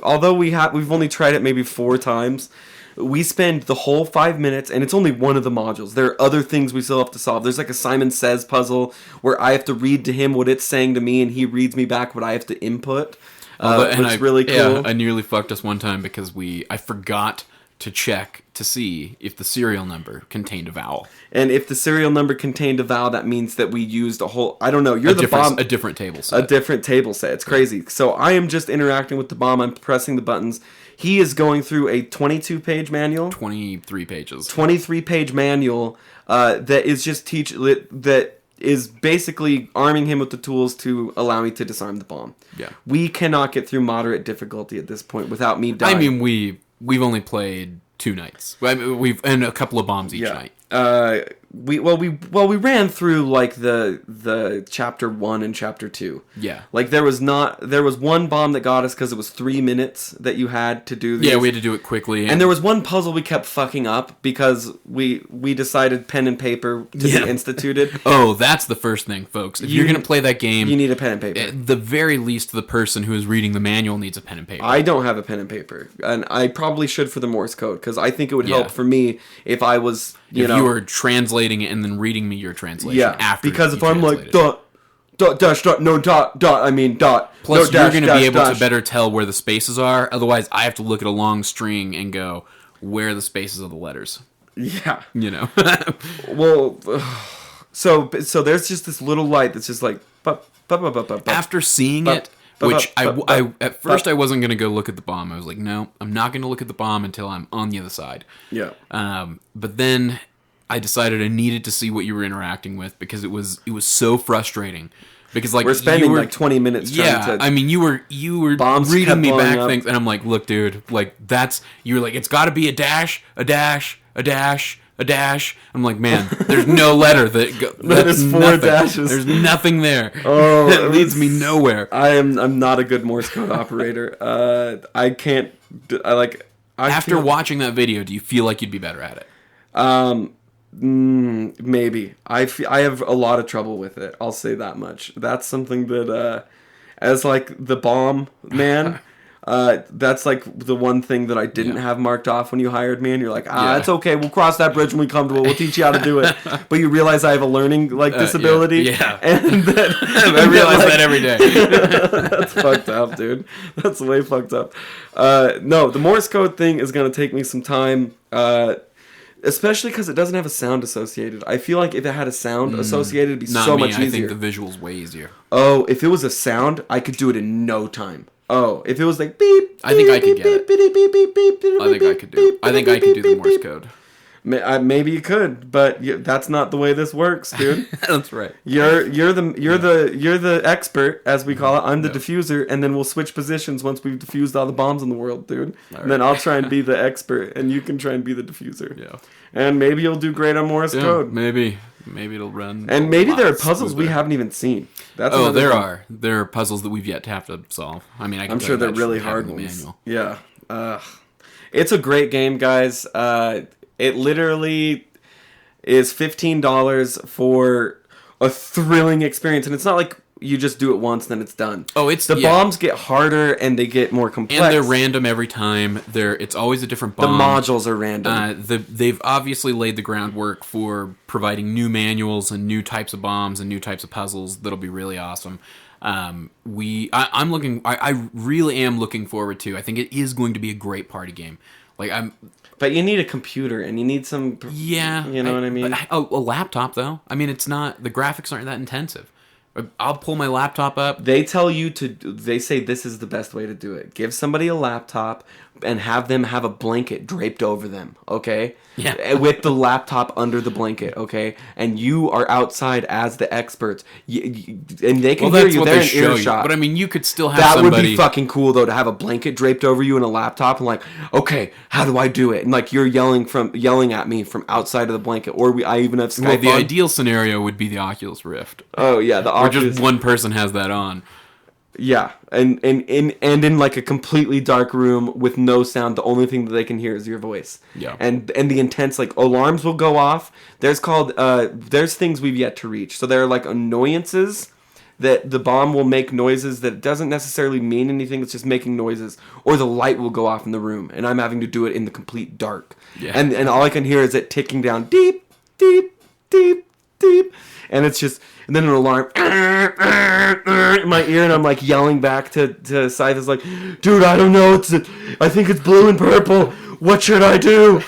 Although we've only tried it maybe 4 times. We spend the whole 5 minutes, and it's only one of the modules. There are other things we still have to solve. There's a Simon Says puzzle where I have to read to him what it's saying to me, and he reads me back what I have to input. It's really cool. Yeah, I nearly fucked us one time because I forgot to check to see if the serial number contained a vowel. And if the serial number contained a vowel, that means that we used a whole... I don't know. A different table set. A different table set. It's crazy. So I am just interacting with the bomb. I'm pressing the buttons. He is going through a 22-page manual. 23 pages. 23-page manual that is just that is basically arming him with the tools to allow me to disarm the bomb. Yeah. We cannot get through moderate difficulty at this point without me dying. I mean, we've only played 2 nights. And a couple of bombs each night. we ran through like the chapter 1 and chapter 2. Yeah. Like there was one bomb that got us because it was 3 minutes that you had to do these. Yeah, we had to do it quickly. And there was one puzzle we kept fucking up because we decided pen and paper to be instituted. Oh, that's the first thing, folks. If you're going to play that game, you need a pen and paper. At the very least, the person who is reading the manual needs a pen and paper. I don't have a pen and paper, and I probably should for the Morse code because I think it would help for me if I was, you were translating it and then reading me your translation. Yeah, after because if I'm like dot dash dot no dot, I mean dot. Plus, no, you're going to be able dash. to better tell where the spaces are. Otherwise, I have to look at a long string and go, where are the spaces of the letters? Yeah, Well, so there's just this little light that's just like. After seeing it. Which at first I wasn't going to go look at the bomb. I was like, no, I'm not going to look at the bomb until I'm on the other side. Yeah. But then I decided I needed to see what you were interacting with because it was so frustrating. Because like we're spending like 20 minutes trying to. I mean, you were reading me back things, and I'm like, look, dude, like you were like, it's got to be a dash, a dash, a dash. A dash. I'm like, man, there's no letter that is 4 dashes. There's nothing there. Oh, that leads me nowhere. I'm not a good Morse code operator. I can't. After watching that video, do you feel like you'd be better at it? Maybe. I have a lot of trouble with it. I'll say that much. That's something that, as like the bomb man. That's like the one thing that I didn't have marked off when you hired me, and you're like, it's okay, we'll cross that bridge when we come to it, we'll teach you how to do it. But you realize I have a learning disability. Yeah. And that, I realize that every day. That's fucked up, dude. That's way fucked up. No, the Morse code thing is going to take me some time, especially because it doesn't have a sound associated. I feel like if it had a sound associated, it'd be so much easier. I think the visual's way easier. Oh, if it was a sound, I could do it in no time. Oh, if it was like beep, I think I could get it. I think I could do it. I think I could do the Morse code. Maybe you could, but that's not the way this works, dude. That's right. You're the expert, as we call it. I'm the diffuser, and then we'll switch positions once we've diffused all the bombs in the world, dude. Right. And then I'll try and be the expert, and you can try and be the diffuser. Yeah. And maybe you'll do great on Morse code. Maybe it'll run. And maybe there are puzzles we haven't even seen. There are puzzles that we've yet to have to solve. I mean, I'm sure they're really hard ones. Yeah. It's a great game, guys. It literally is $15 for a thrilling experience, and it's not like you just do it once, then it's done. Oh, the bombs get harder and they get more complex, and they're random every time. It's always a different bomb. The modules are random. They've obviously laid the groundwork for providing new manuals and new types of bombs and new types of puzzles that'll be really awesome. I really am looking forward to. I think it is going to be a great party game. But you need a computer and you need some. Yeah, you know what I mean. A laptop though. I mean, it's not. The graphics aren't that intensive. I'll pull my laptop up. They tell you to. They say this is the best way to do it. Give somebody a laptop and have them have a blanket draped over them. Okay. Yeah. With the laptop under the blanket. Okay. And you are outside as the experts. And they can hear you. They're in earshot. But I mean, you could still have that somebody. Would be fucking cool though, to have a blanket draped over you and a laptop and like, okay, how do I do it? And like you're yelling at me from outside of the blanket. Or I even have Skype. Well, the ideal scenario would be the Oculus Rift. Oh yeah, the Oculus. Or just one person has that on. Yeah, and in like a completely dark room with no sound, the only thing that they can hear is your voice. Yeah. And the intense, like, alarms will go off. There's things we've yet to reach. So there are like annoyances that the bomb will make noises that doesn't necessarily mean anything. It's just making noises, or the light will go off in the room, and I'm having to do it in the complete dark. Yeah. And all I can hear is it ticking down, deep, deep, deep, deep, and it's just. And then an alarm in my ear, and I'm like yelling back to Cyphus, like, dude, I don't know. I think it's blue and purple. What should I do?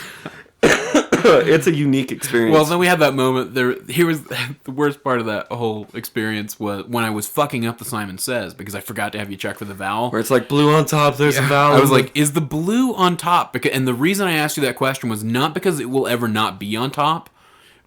It's a unique experience. Well, then we had that moment. Here was the worst part of that whole experience was when I was fucking up the Simon Says because I forgot to have you check for the vowel. Where it's like blue on top, there's a vowel. I was like, is the blue on top? And the reason I asked you that question was not because it will ever not be on top,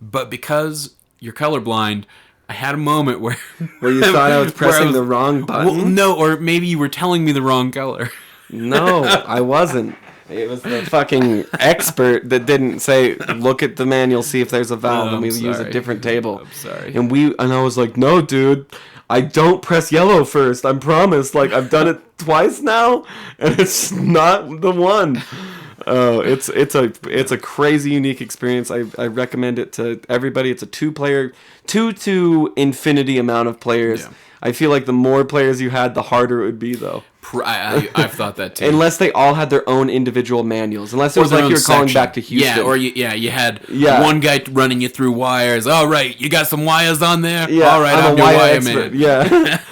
but because you're colorblind. I had a moment where you thought I was pressing the wrong button. Well, no, or maybe you were telling me the wrong color. No, I wasn't. It was the fucking expert that didn't say, look at the manual, see if there's a valve, and we use a different table. I'm sorry. And I was like, no, dude, I don't press yellow first. I promise. Like, I've done it twice now, and it's not the one. Oh, it's a crazy unique experience. I recommend it to everybody. It's a 2-player, 2 to infinity amount of players. Yeah. I feel like the more players you had, the harder it would be, though. I've thought that too. Unless they all had their own individual manuals. Unless it was like you were calling back to Houston. Yeah, or you had one guy running you through wires. All right, you got some wires on there? Yeah, all right, I'm your wire man. Yeah.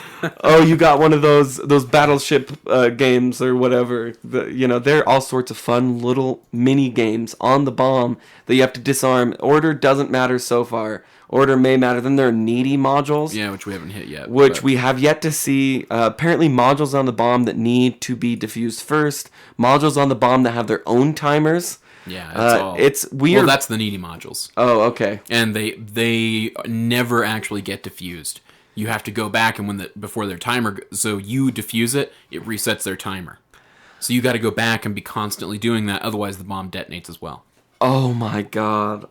Oh, you got one of those battleship games or whatever. There are all sorts of fun little mini games on the bomb that you have to disarm. Order doesn't matter so far. Order may matter. Then there are needy modules. Yeah, which we haven't hit yet. We have yet to see. Apparently modules on the bomb that need to be diffused first. Modules on the bomb that have their own timers. Yeah, it's weird. Well, that's the needy modules. Oh, okay. And they never actually get diffused. You have to go back and before their timer, so you diffuse it, it resets their timer. So you got to go back and be constantly doing that, otherwise the bomb detonates as well. Oh my god.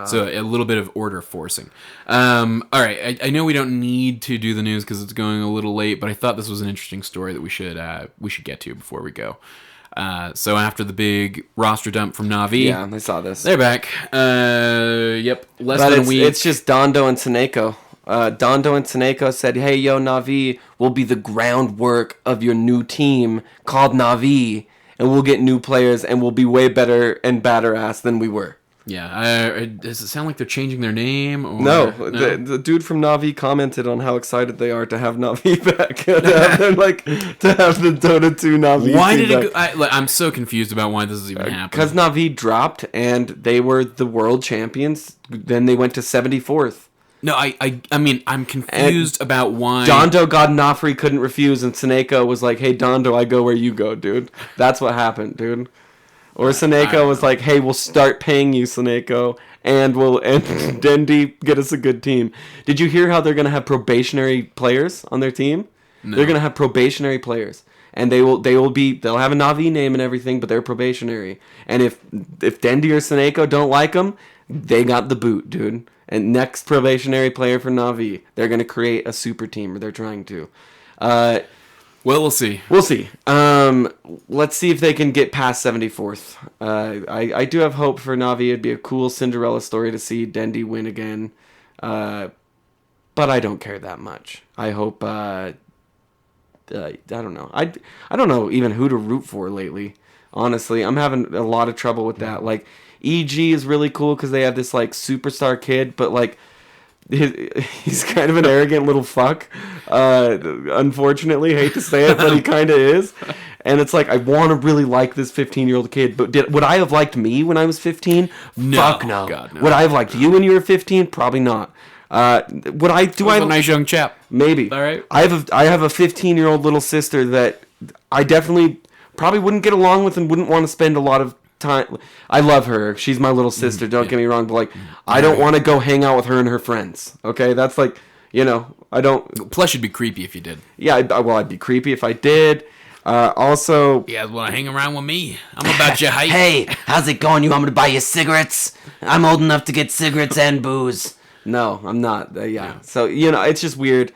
So a little bit of order forcing. All right, I know we don't need to do the news because it's going a little late, but I thought this was an interesting story that we should get to before we go. So after the big roster dump from Na'Vi, yeah, I saw this. They're back. Yep, less than a week. It's just Dondo and Seneko. Dondo and Seneko said, "Hey, yo, Na'Vi will be the groundwork of your new team called Na'Vi." And we'll get new players, and we'll be way better and badder-ass than we were. Yeah. Does it sound like they're changing their name? Or, no. The dude from Na'Vi commented on how excited they are to have Na'Vi back. to have the Dota 2 Na'Vi. Why did it go? I'm so confused about why this is even happening. Because Na'Vi dropped, and they were the world champions. Then they went to 74th. No, I mean, I'm confused about why... Dondo Godnofri couldn't refuse, and Seneko was like, hey, Dondo, I go where you go, dude. That's what happened, dude. Or Seneko was like, hey, we'll start paying you, Seneko, and Dendi get us a good team. Did you hear how they're going to have probationary players on their team? No. They're going to have probationary players. And they'll have a Na'Vi name and everything, but they're probationary. And if Dendi or Seneko don't like them, they got the boot, dude. And next probationary player for Na'Vi, they're going to create a super team, or they're trying to. Well, we'll see. We'll see. Let's see if they can get past 74th. I do have hope for Na'Vi. It'd be a cool Cinderella story to see Dendi win again. But I don't care that much. I hope... I don't know. I don't know even who to root for lately. Honestly, I'm having a lot of trouble with that. Like... EG is really cool because they have this like superstar kid, but like he's kind of an arrogant little fuck. Unfortunately, hate to say it, but he kind of is. And it's like I want to really like this 15-year-old kid, but would I have liked me when I was 15? No, fuck no. God, no. Would I have liked you when you were 15? Probably not. Would I? Do I? A nice young chap. Maybe. All right. I have a 15-year-old little sister that I definitely probably wouldn't get along with and wouldn't want to spend a lot of time. I love her. She's my little sister. Don't get me wrong, but like, I don't want to go hang out with her and her friends. Okay, that's like, I don't. Plus, you'd be creepy if you did. Yeah, I'd be creepy if I did. Also, you guys want to hang around with me? I'm about your height. Hey, how's it going? You want me to buy you cigarettes? I'm old enough to get cigarettes and booze. No, I'm not. Yeah. So it's just weird.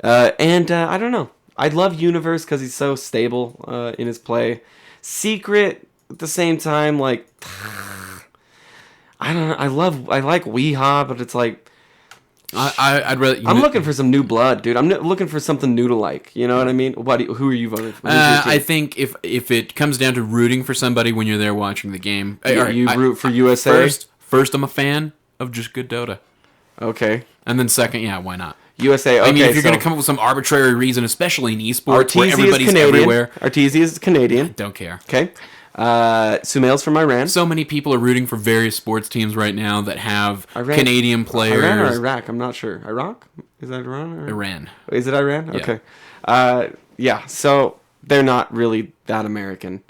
And I don't know. I love Universe because he's so stable in his play. Secret. At the same time, like, I don't know. I like Weehaw, but it's like, I'd rather. I'm looking for some new blood, dude. I'm looking for something new to like. You know what I mean? Who are you voting for? I think if it comes down to rooting for somebody when you're there watching the game, you root for USA. First, I'm a fan of just good Dota. Okay. And then second, yeah, why not? USA. Okay, I mean, if you're going to come up with some arbitrary reason, especially in esports, where Arteezy everybody's is Canadian. everywhere. Arteezy is Canadian. Don't care. Okay. Sumail's from Iran. So many people are rooting for various sports teams right now that have Canadian players. Iran or Iraq? I'm not sure. Iraq? Is that Iran? Or? Iran. Is it Iran? Yeah. Okay. Yeah. So they're not really that American.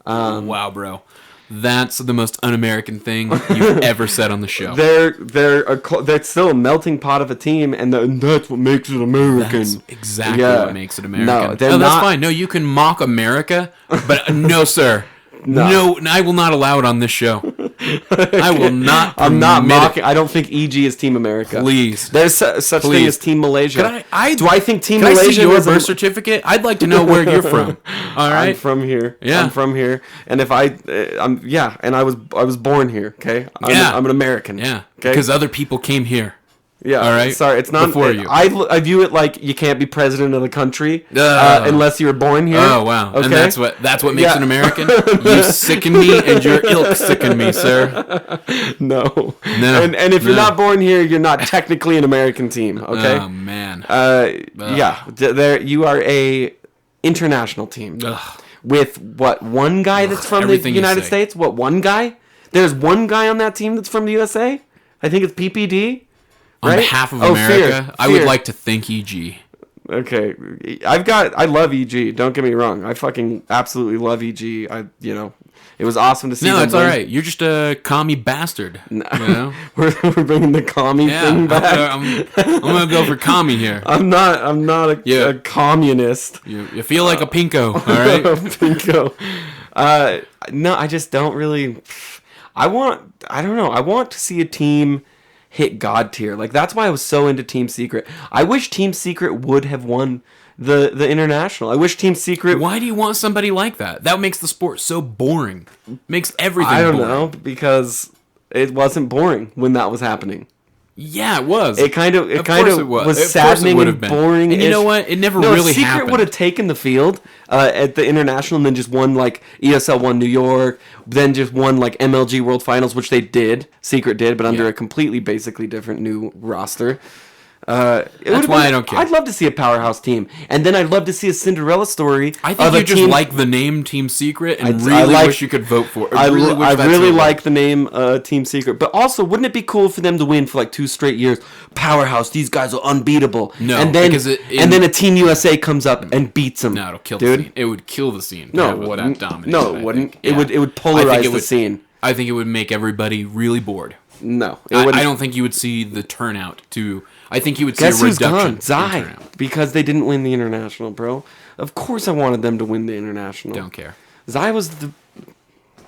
Wow, bro. That's the most un-American thing you've ever said on the show. They're still a melting pot of a team, and that's what makes it American. That's exactly what makes it American. No, that's fine. No, you can mock America, but no, sir. No, I will not allow it on this show. I will not. I'm not mocking. It. I don't think EG is Team America. Please. There's such thing as Team Malaysia. Do I think Team Malaysia? I see your birth certificate? I'd like to know where you're from. All right. I'm from here. Yeah. I'm from here. And if and I was born here. Okay. I'm an American. Yeah. Okay. Because other people came here. Yeah. All right. Sorry, it's not before you. I view it like you can't be president of the country unless you were born here. Oh wow. Okay. And that's what makes an American. You sicken me, and your ilk sicken me, sir. No. And if you're not born here, you're not technically an American team. Okay. Oh man. Yeah. There you are a international team. Ugh. With one guy that's from the United States? What, one guy? There's one guy on that team that's from the USA? I think it's PPD. On right? behalf of America, Fear. I would like to thank EG. Okay. I love EG. Don't get me wrong. I fucking absolutely love EG. It was awesome to see. No, it's all right. You're just a commie bastard. No. You know? we're bringing the commie thing back. I'm gonna go for commie here. I'm not a communist. You feel like a pinko, all right? Pinko. No, I just don't really. I don't know. I want to see a team hit God tier. Like, that's why I was so into Team Secret. I wish Team Secret would have won the international. I wish Team Secret. Why do you want somebody like that? That makes the sport so boring. Makes everything boring. I don't know, because it wasn't boring when that was happening. Yeah, it was. It kind of was saddening and boring. And you know what? It never really Secret happened. would have taken the field at the international and then just won like ESL won New York, then just won like MLG World Finals, which they did. Secret did, but under a completely basically different new roster. That's why I don't care. I'd love to see a powerhouse team, and then I'd love to see a Cinderella story. I think you just like the name Team Secret, and wish you could vote for it. I really like the name Team Secret, but also, wouldn't it be cool for them to win for like 2 straight years? Powerhouse, these guys are unbeatable. No, and then a Team USA comes up and beats them. No, it'll kill the scene. It would kill the scene. No, it wouldn't. No, it wouldn't. It would polarize the scene. I think it would make everybody really bored. No, I don't think you would see the turnout to. I think you would see a reduction. Guess who's gone? Zai, because they didn't win the international, bro. Of course, I wanted them to win the international. Don't care. Zai was the.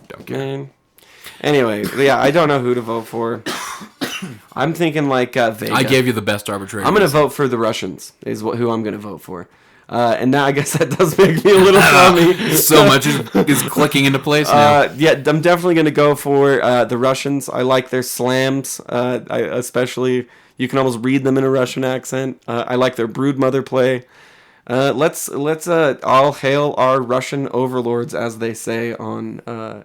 Don't care. Man. Anyway, yeah, I don't know who to vote for. I'm thinking like Vega. I gave you the best arbitrator. I'm gonna vote for the Russians. Who I'm gonna vote for. And now I guess that does make me a little funny. So much is clicking into place now. Yeah, I'm definitely going to go for the Russians. I like their slams, especially you can almost read them in a Russian accent. I like their broodmother play. Let's all hail our Russian overlords, as they say on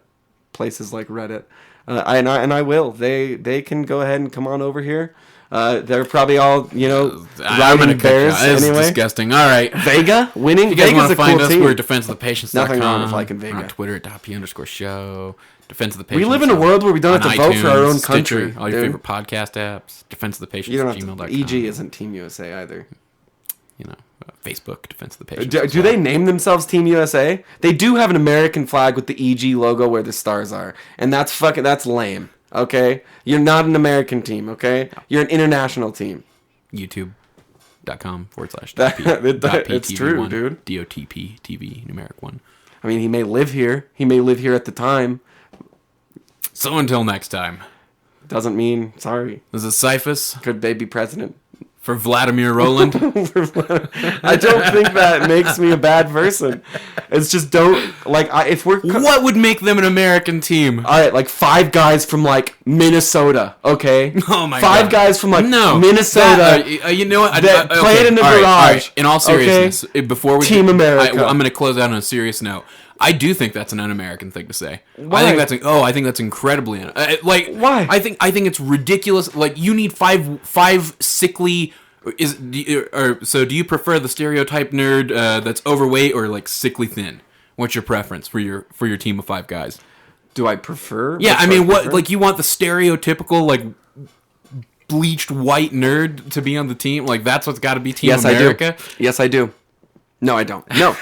places like Reddit. And I will. They can go ahead and come on over here. They're probably all, riding bears anyway. It's disgusting. All right. Vega winning. If you guys want to find us, team. we're defenseofthepatients.com. Nothing wrong with liking Vega. We're on Twitter at @p_show. Defense of the Patients. We live in a world where we don't have to vote for our own country. All your favorite podcast apps. Defense of the Patients. gmail.com. EG isn't Team USA either. Facebook, Defense of the Patients. Do they name themselves Team USA? They do have an American flag with the EG logo where the stars are, and that's lame. Okay, you're not an American team. Okay, you're an international team. YouTube.com/. It's true, dude. DOTP TV numeric 1. I mean, he may live here. He may live here at the time. So until next time. Doesn't mean sorry. This is Cyphus. Could they be president? For Vladimir Roland. I don't think that makes me a bad person. It's just what would make them an American team? All right, like 5 guys from like Minnesota, okay? Oh my god. 5 guys from Minnesota. You know what? That play it in the garage. All right. In all seriousness, before we Team America. I'm going to close out on a serious note. I do think that's an un-American thing to say. Why? I think that's incredibly why? I think it's ridiculous. Like, you need five sickly. So do you prefer the stereotype nerd that's overweight or like sickly thin? What's your preference for your team of 5 guys? Do I prefer? Yeah, I mean, what like you want the stereotypical like bleached white nerd to be on the team? Like, that's what's got to be Team America? Yes, I do. No, I don't. No.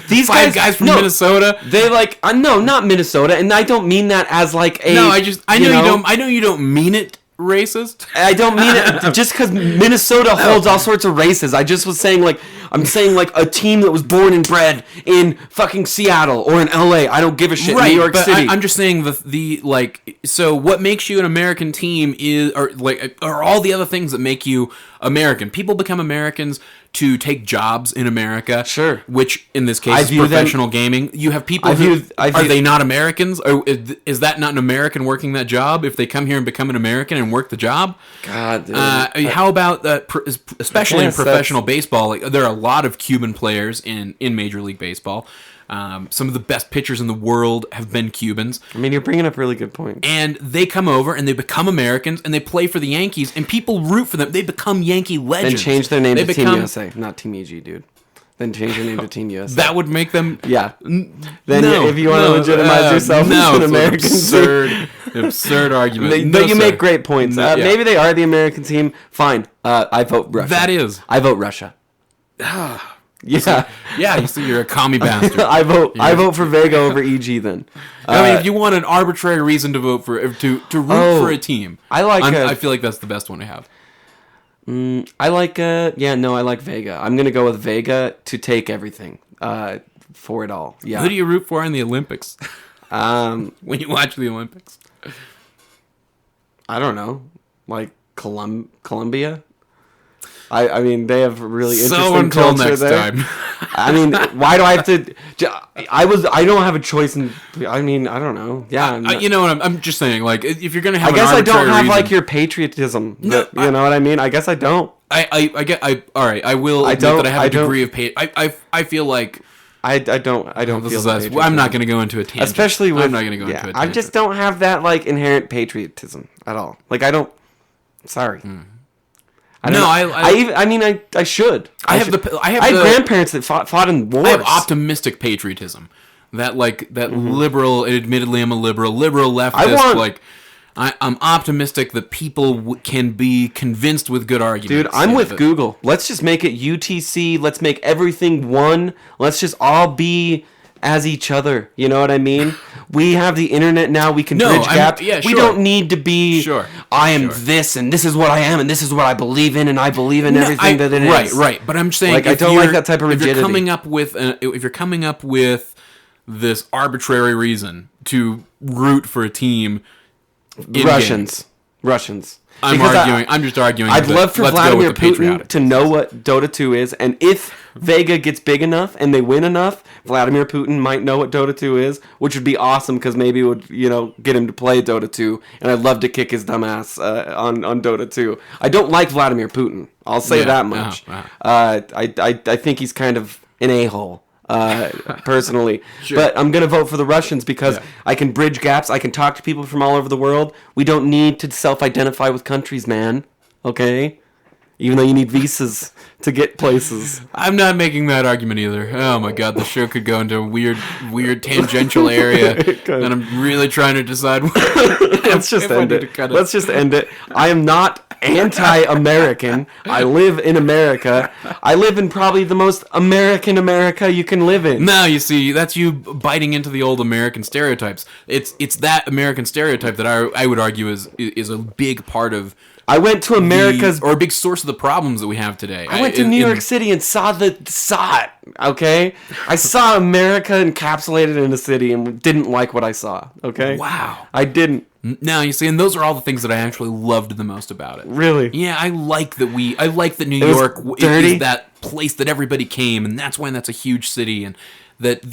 These 5 guys from Minnesota. They like no, not Minnesota, and I don't mean that as like a. No, I know you don't mean it racist. I don't mean it just because Minnesota holds all sorts of races. I just was saying like I'm saying like a team that was born and bred in fucking Seattle or in LA. I don't give a shit. Right, New York but City. I'm just saying the like. So what makes you an American team is, or all the other things that make you American. People become Americans to take jobs in America. Sure. Which in this case is professional gaming. You have people are they not Americans? Or is that not an American working that job? If they come here and become an American and work the job? God, dude. How about especially in professional baseball? Like, there are a lot of Cuban players in Major League Baseball. Some of the best pitchers in the world have been Cubans. I mean, you're bringing up really good points. And they come over and they become Americans and they play for the Yankees and people root for them. They become Yankee legends. Then change their name to Team USA, not Team EG, dude. Then change your name to Team USA. That would make them... Yeah. Then if you want to legitimize yourself as an American absurd argument. But you make great points. Maybe they are the American team. Fine. I vote Russia. That is. I vote Russia. Yeah. Yeah, you see, you're a commie bastard. I vote for Vega over EG then. I mean, if you want an arbitrary reason to vote for to root for a team, I feel like that's the best one to have. I like Vega. I'm gonna go with Vega to take everything for it all. Yeah. Who do you root for in the Olympics? When you watch the Olympics, I don't know, like Colombia. I mean, they have really interesting culture next there. Time. I mean, why do I have to? I don't have a choice in. I mean, I don't know. Yeah, you know what? I'm just saying. Like, if you're gonna have, I guess I don't have like your patriotism. You know what I mean? I guess I don't. I get. All right. I will admit that I have a degree of I feel like. I don't feel I'm not going to go into a tangent. Especially with. I'm not going to go into a tangent. I just don't have that like inherent patriotism at all. Like I don't. Sorry. I should. I have grandparents that fought in wars. I have optimistic patriotism. That liberal. Admittedly, I'm a liberal leftist. I'm optimistic that people can be convinced with good arguments. Dude, I'm with Google. Let's just make it UTC. Let's make everything one. Let's just all be as each other. You know what I mean? We have the internet now. We can bridge gaps. Yeah, sure. We don't need to be. Sure. I am this, and this is what I am, and this is what I believe in, and I believe in everything that it is. Right. But I'm saying, I don't like that type of rigidity. If you're coming up with this arbitrary reason to root for a team, Russians. I'm just arguing. I'd love for Vladimir Putin to know what Dota 2 is, and if Vega gets big enough and they win enough, Vladimir Putin might know what Dota 2 is, which would be awesome because maybe it would, get him to play Dota 2, and I'd love to kick his dumb ass on Dota 2. I don't like Vladimir Putin. I'll say that much. I think he's kind of an a-hole. Personally, sure. But I'm gonna vote for the Russians because I can bridge gaps. I can talk to people from all over the world. We don't need to self-identify with countries, man. Okay, even though you need visas to get places. I'm not making that argument either. Oh my god, the show could go into a weird tangential area, and I'm really trying to decide. Let's just end it. I am not anti-American. I live in America. I live in probably the most American America you can live in. No, you see, that's you biting into the old American stereotypes. It's that American stereotype that I would argue is a big part of. I went to America's... or a big source of the problems that we have today. I went to New York City and saw it, okay? I saw America encapsulated in a city and didn't like what I saw, okay? Wow. I didn't. Now, you see, and those are all the things that I actually loved the most about it. Really? Yeah, I like that New York is that place that everybody came, and that's why that's a huge city, and that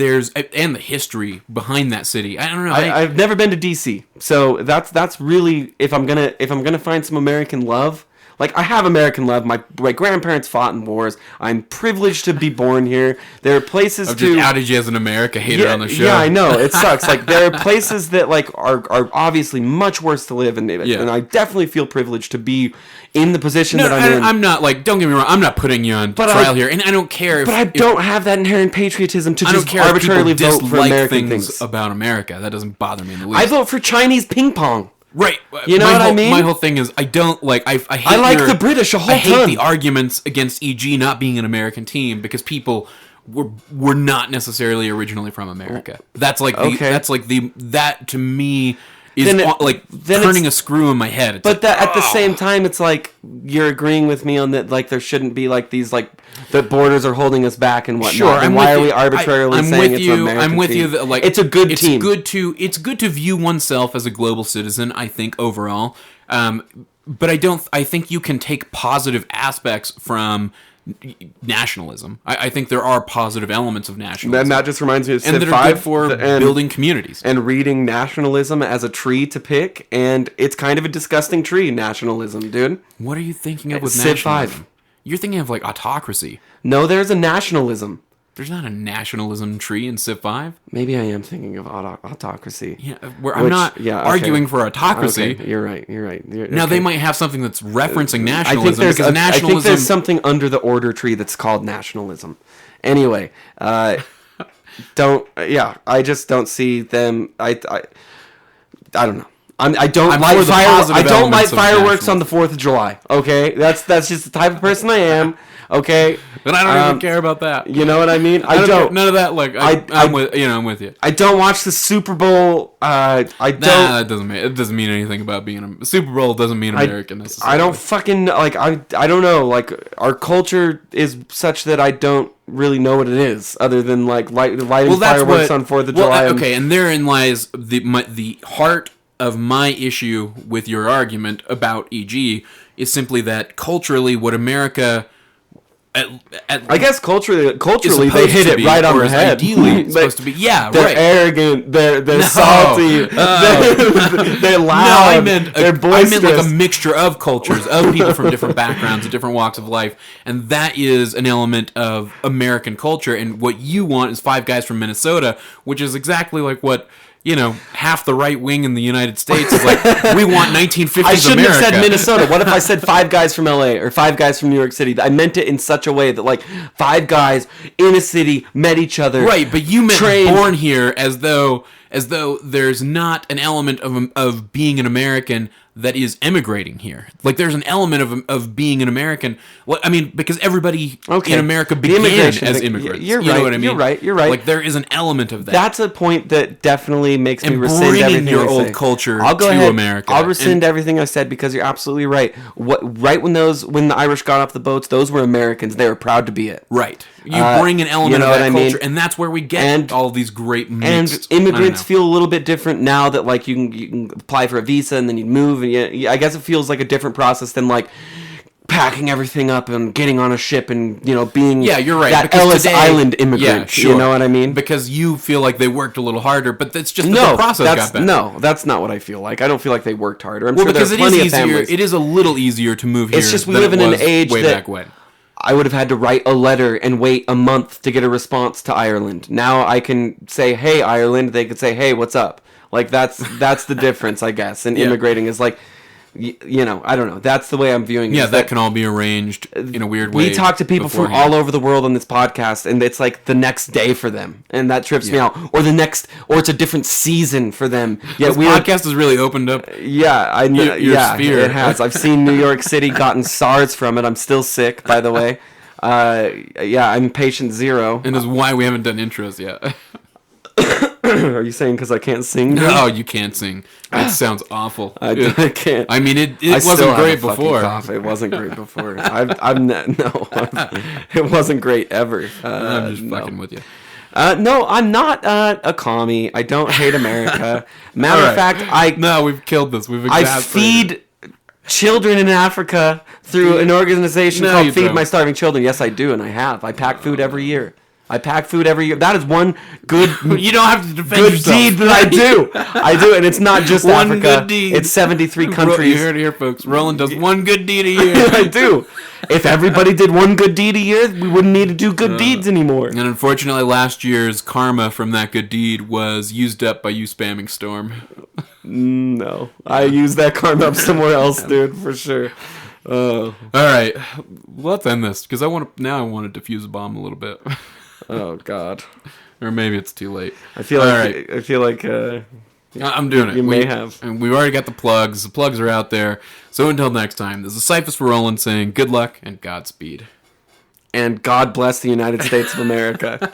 and the history behind that city. I don't know. I've never been to DC, so that's really if I'm gonna find some American love. Like, I have American love. My grandparents fought in wars. I'm privileged to be born here. There are places I've just outed you as an America hater on the show. Yeah, I know. It sucks. Like, there are places that are obviously much worse to live in. And I definitely feel privileged to be in the position that I'm in. I'm not, don't get me wrong, I'm not putting you on trial here. And I don't care if... But I don't have that inherent patriotism to just arbitrarily vote for American things. About America. That doesn't bother me in the least. I vote for Chinese ping pong. Right. You know what I mean? My whole thing is I don't like... I hate I like the British a whole ton. I hate the arguments against EG not being an American team because people were not necessarily originally from America. That's like that to me is then turning a screw in my head. It's but that at the same time, it's like you're agreeing with me on that. Like there shouldn't be like these like the borders are holding us back and whatnot. Sure, and why are we arbitrarily saying it's an American I'm with team? you. That, like it's a good team. It's good to view oneself as a global citizen. I think overall, but I think you can take positive aspects from nationalism. I think there are positive elements of nationalism. And that just reminds me of and Civ that are 5 good for building communities. And reading nationalism as a tree to pick, and it's kind of a disgusting tree, nationalism, dude. What are you thinking of with Civ nationalism? 5. You're thinking of like autocracy. No, there's a nationalism. There's not a nationalism tree in Civ 5. Maybe I am thinking of autocracy. Yeah, I'm not arguing for autocracy. Okay, you're right. Now, they might have something that's referencing nationalism. I think there's something under the order tree that's called nationalism. Anyway, I just don't see them. I don't know. I don't like fireworks on the 4th of July. Okay, that's just the type of person I am. Okay, but I don't even care about that. You know what I mean? I don't. None of that. Like I'm with you. I don't watch the Super Bowl. It doesn't mean anything about being a Super Bowl. Doesn't mean American necessarily. I don't fucking like. I don't know. Like our culture is such that I don't really know what it is, other than like lighting fireworks on 4th of July. And therein lies the heart of my issue with your argument about EG is simply that culturally, what America. I guess culturally they hit it right on the head. Ideally, it's supposed to be. Yeah, they're right. Arrogant. They're salty. They're loud. They're boisterous. I meant like a mixture of cultures, of people from different backgrounds and different walks of life, and that is an element of American culture. And what you want is 5 guys from Minnesota, which is exactly like what. Half the right wing in the United States is like, we want 1950s America. I shouldn't have said Minnesota. What if I said 5 guys from LA or 5 guys from New York City? I meant it in such a way that, like, 5 guys in a city met each other. Right, but you meant born here as though there's not an element of being an American that is emigrating here. Like, there's an element of being an American. Well, I mean, because everybody in America began as immigrants. You're right. You know what I mean? You're right. Like, there is an element of that. That's a point that definitely makes me rescind everything your I say. old culture I'll go to ahead. America. I'll rescind everything I said because you're absolutely right. Right when the Irish got off the boats, those were Americans. They were proud to be it. Right. You bring an element of that culture, and that's where we get all these great mixed... And immigrants feel a little bit different now that, like, you can apply for a visa and then you move, and I guess it feels like a different process than, like, packing everything up and getting on a ship and, being you're right. that Ellis Island immigrant. You know what I mean? Because you feel like they worked a little harder, but that's just the process got better. No, that's not what I feel like. I don't feel like they worked harder. I'm sure there's plenty of families. It is a little easier to move here. It's just we live in an age way back when. I would have had to write a letter and wait a month to get a response to Ireland. Now I can say, "Hey, Ireland." They could say, "Hey, what's up?" Like that's the difference, I guess. And immigrating is like, I don't know. That's the way I'm viewing it. Yeah, that can all be arranged in a weird way. We talk to people from all over the world on this podcast, and it's like the next day for them, and that trips me out. Or it's a different season for them. Yeah, this podcast has really opened up. Yeah, I know. Your sphere. It has. I've seen New York City, gotten SARS from it. I'm still sick, by the way. I'm patient 0. And that's why we haven't done intros yet. Are you saying because I can't sing? No, you can't sing. That sounds awful. I can't. I mean, it wasn't great before. It wasn't great before. It wasn't great ever. I'm just fucking with you. No, I'm not a commie. I don't hate America. Matter of fact, we've killed this. I feed children in Africa through an organization called Feed My Starving Children. Yes, I do, and I have. I pack food every year. That is one good. You don't have to defend yourself. Deed that I do. I do, and it's not just one Africa. Good deed. It's 73 countries. You heard it here, folks. Roland does one good deed a year. I do. If everybody did one good deed a year, we wouldn't need to do good deeds anymore. And unfortunately, last year's karma from that good deed was used up by you spamming Storm. No, I used that karma up somewhere else, dude, for sure. All right, let's end this because I want to defuse a bomb a little bit. Oh God. Or maybe it's too late. I feel like I'm doing it. You may have. And we've already got the plugs. The plugs are out there. So until next time, this is Cyphus and Roland saying good luck and Godspeed. And God bless the United States of America.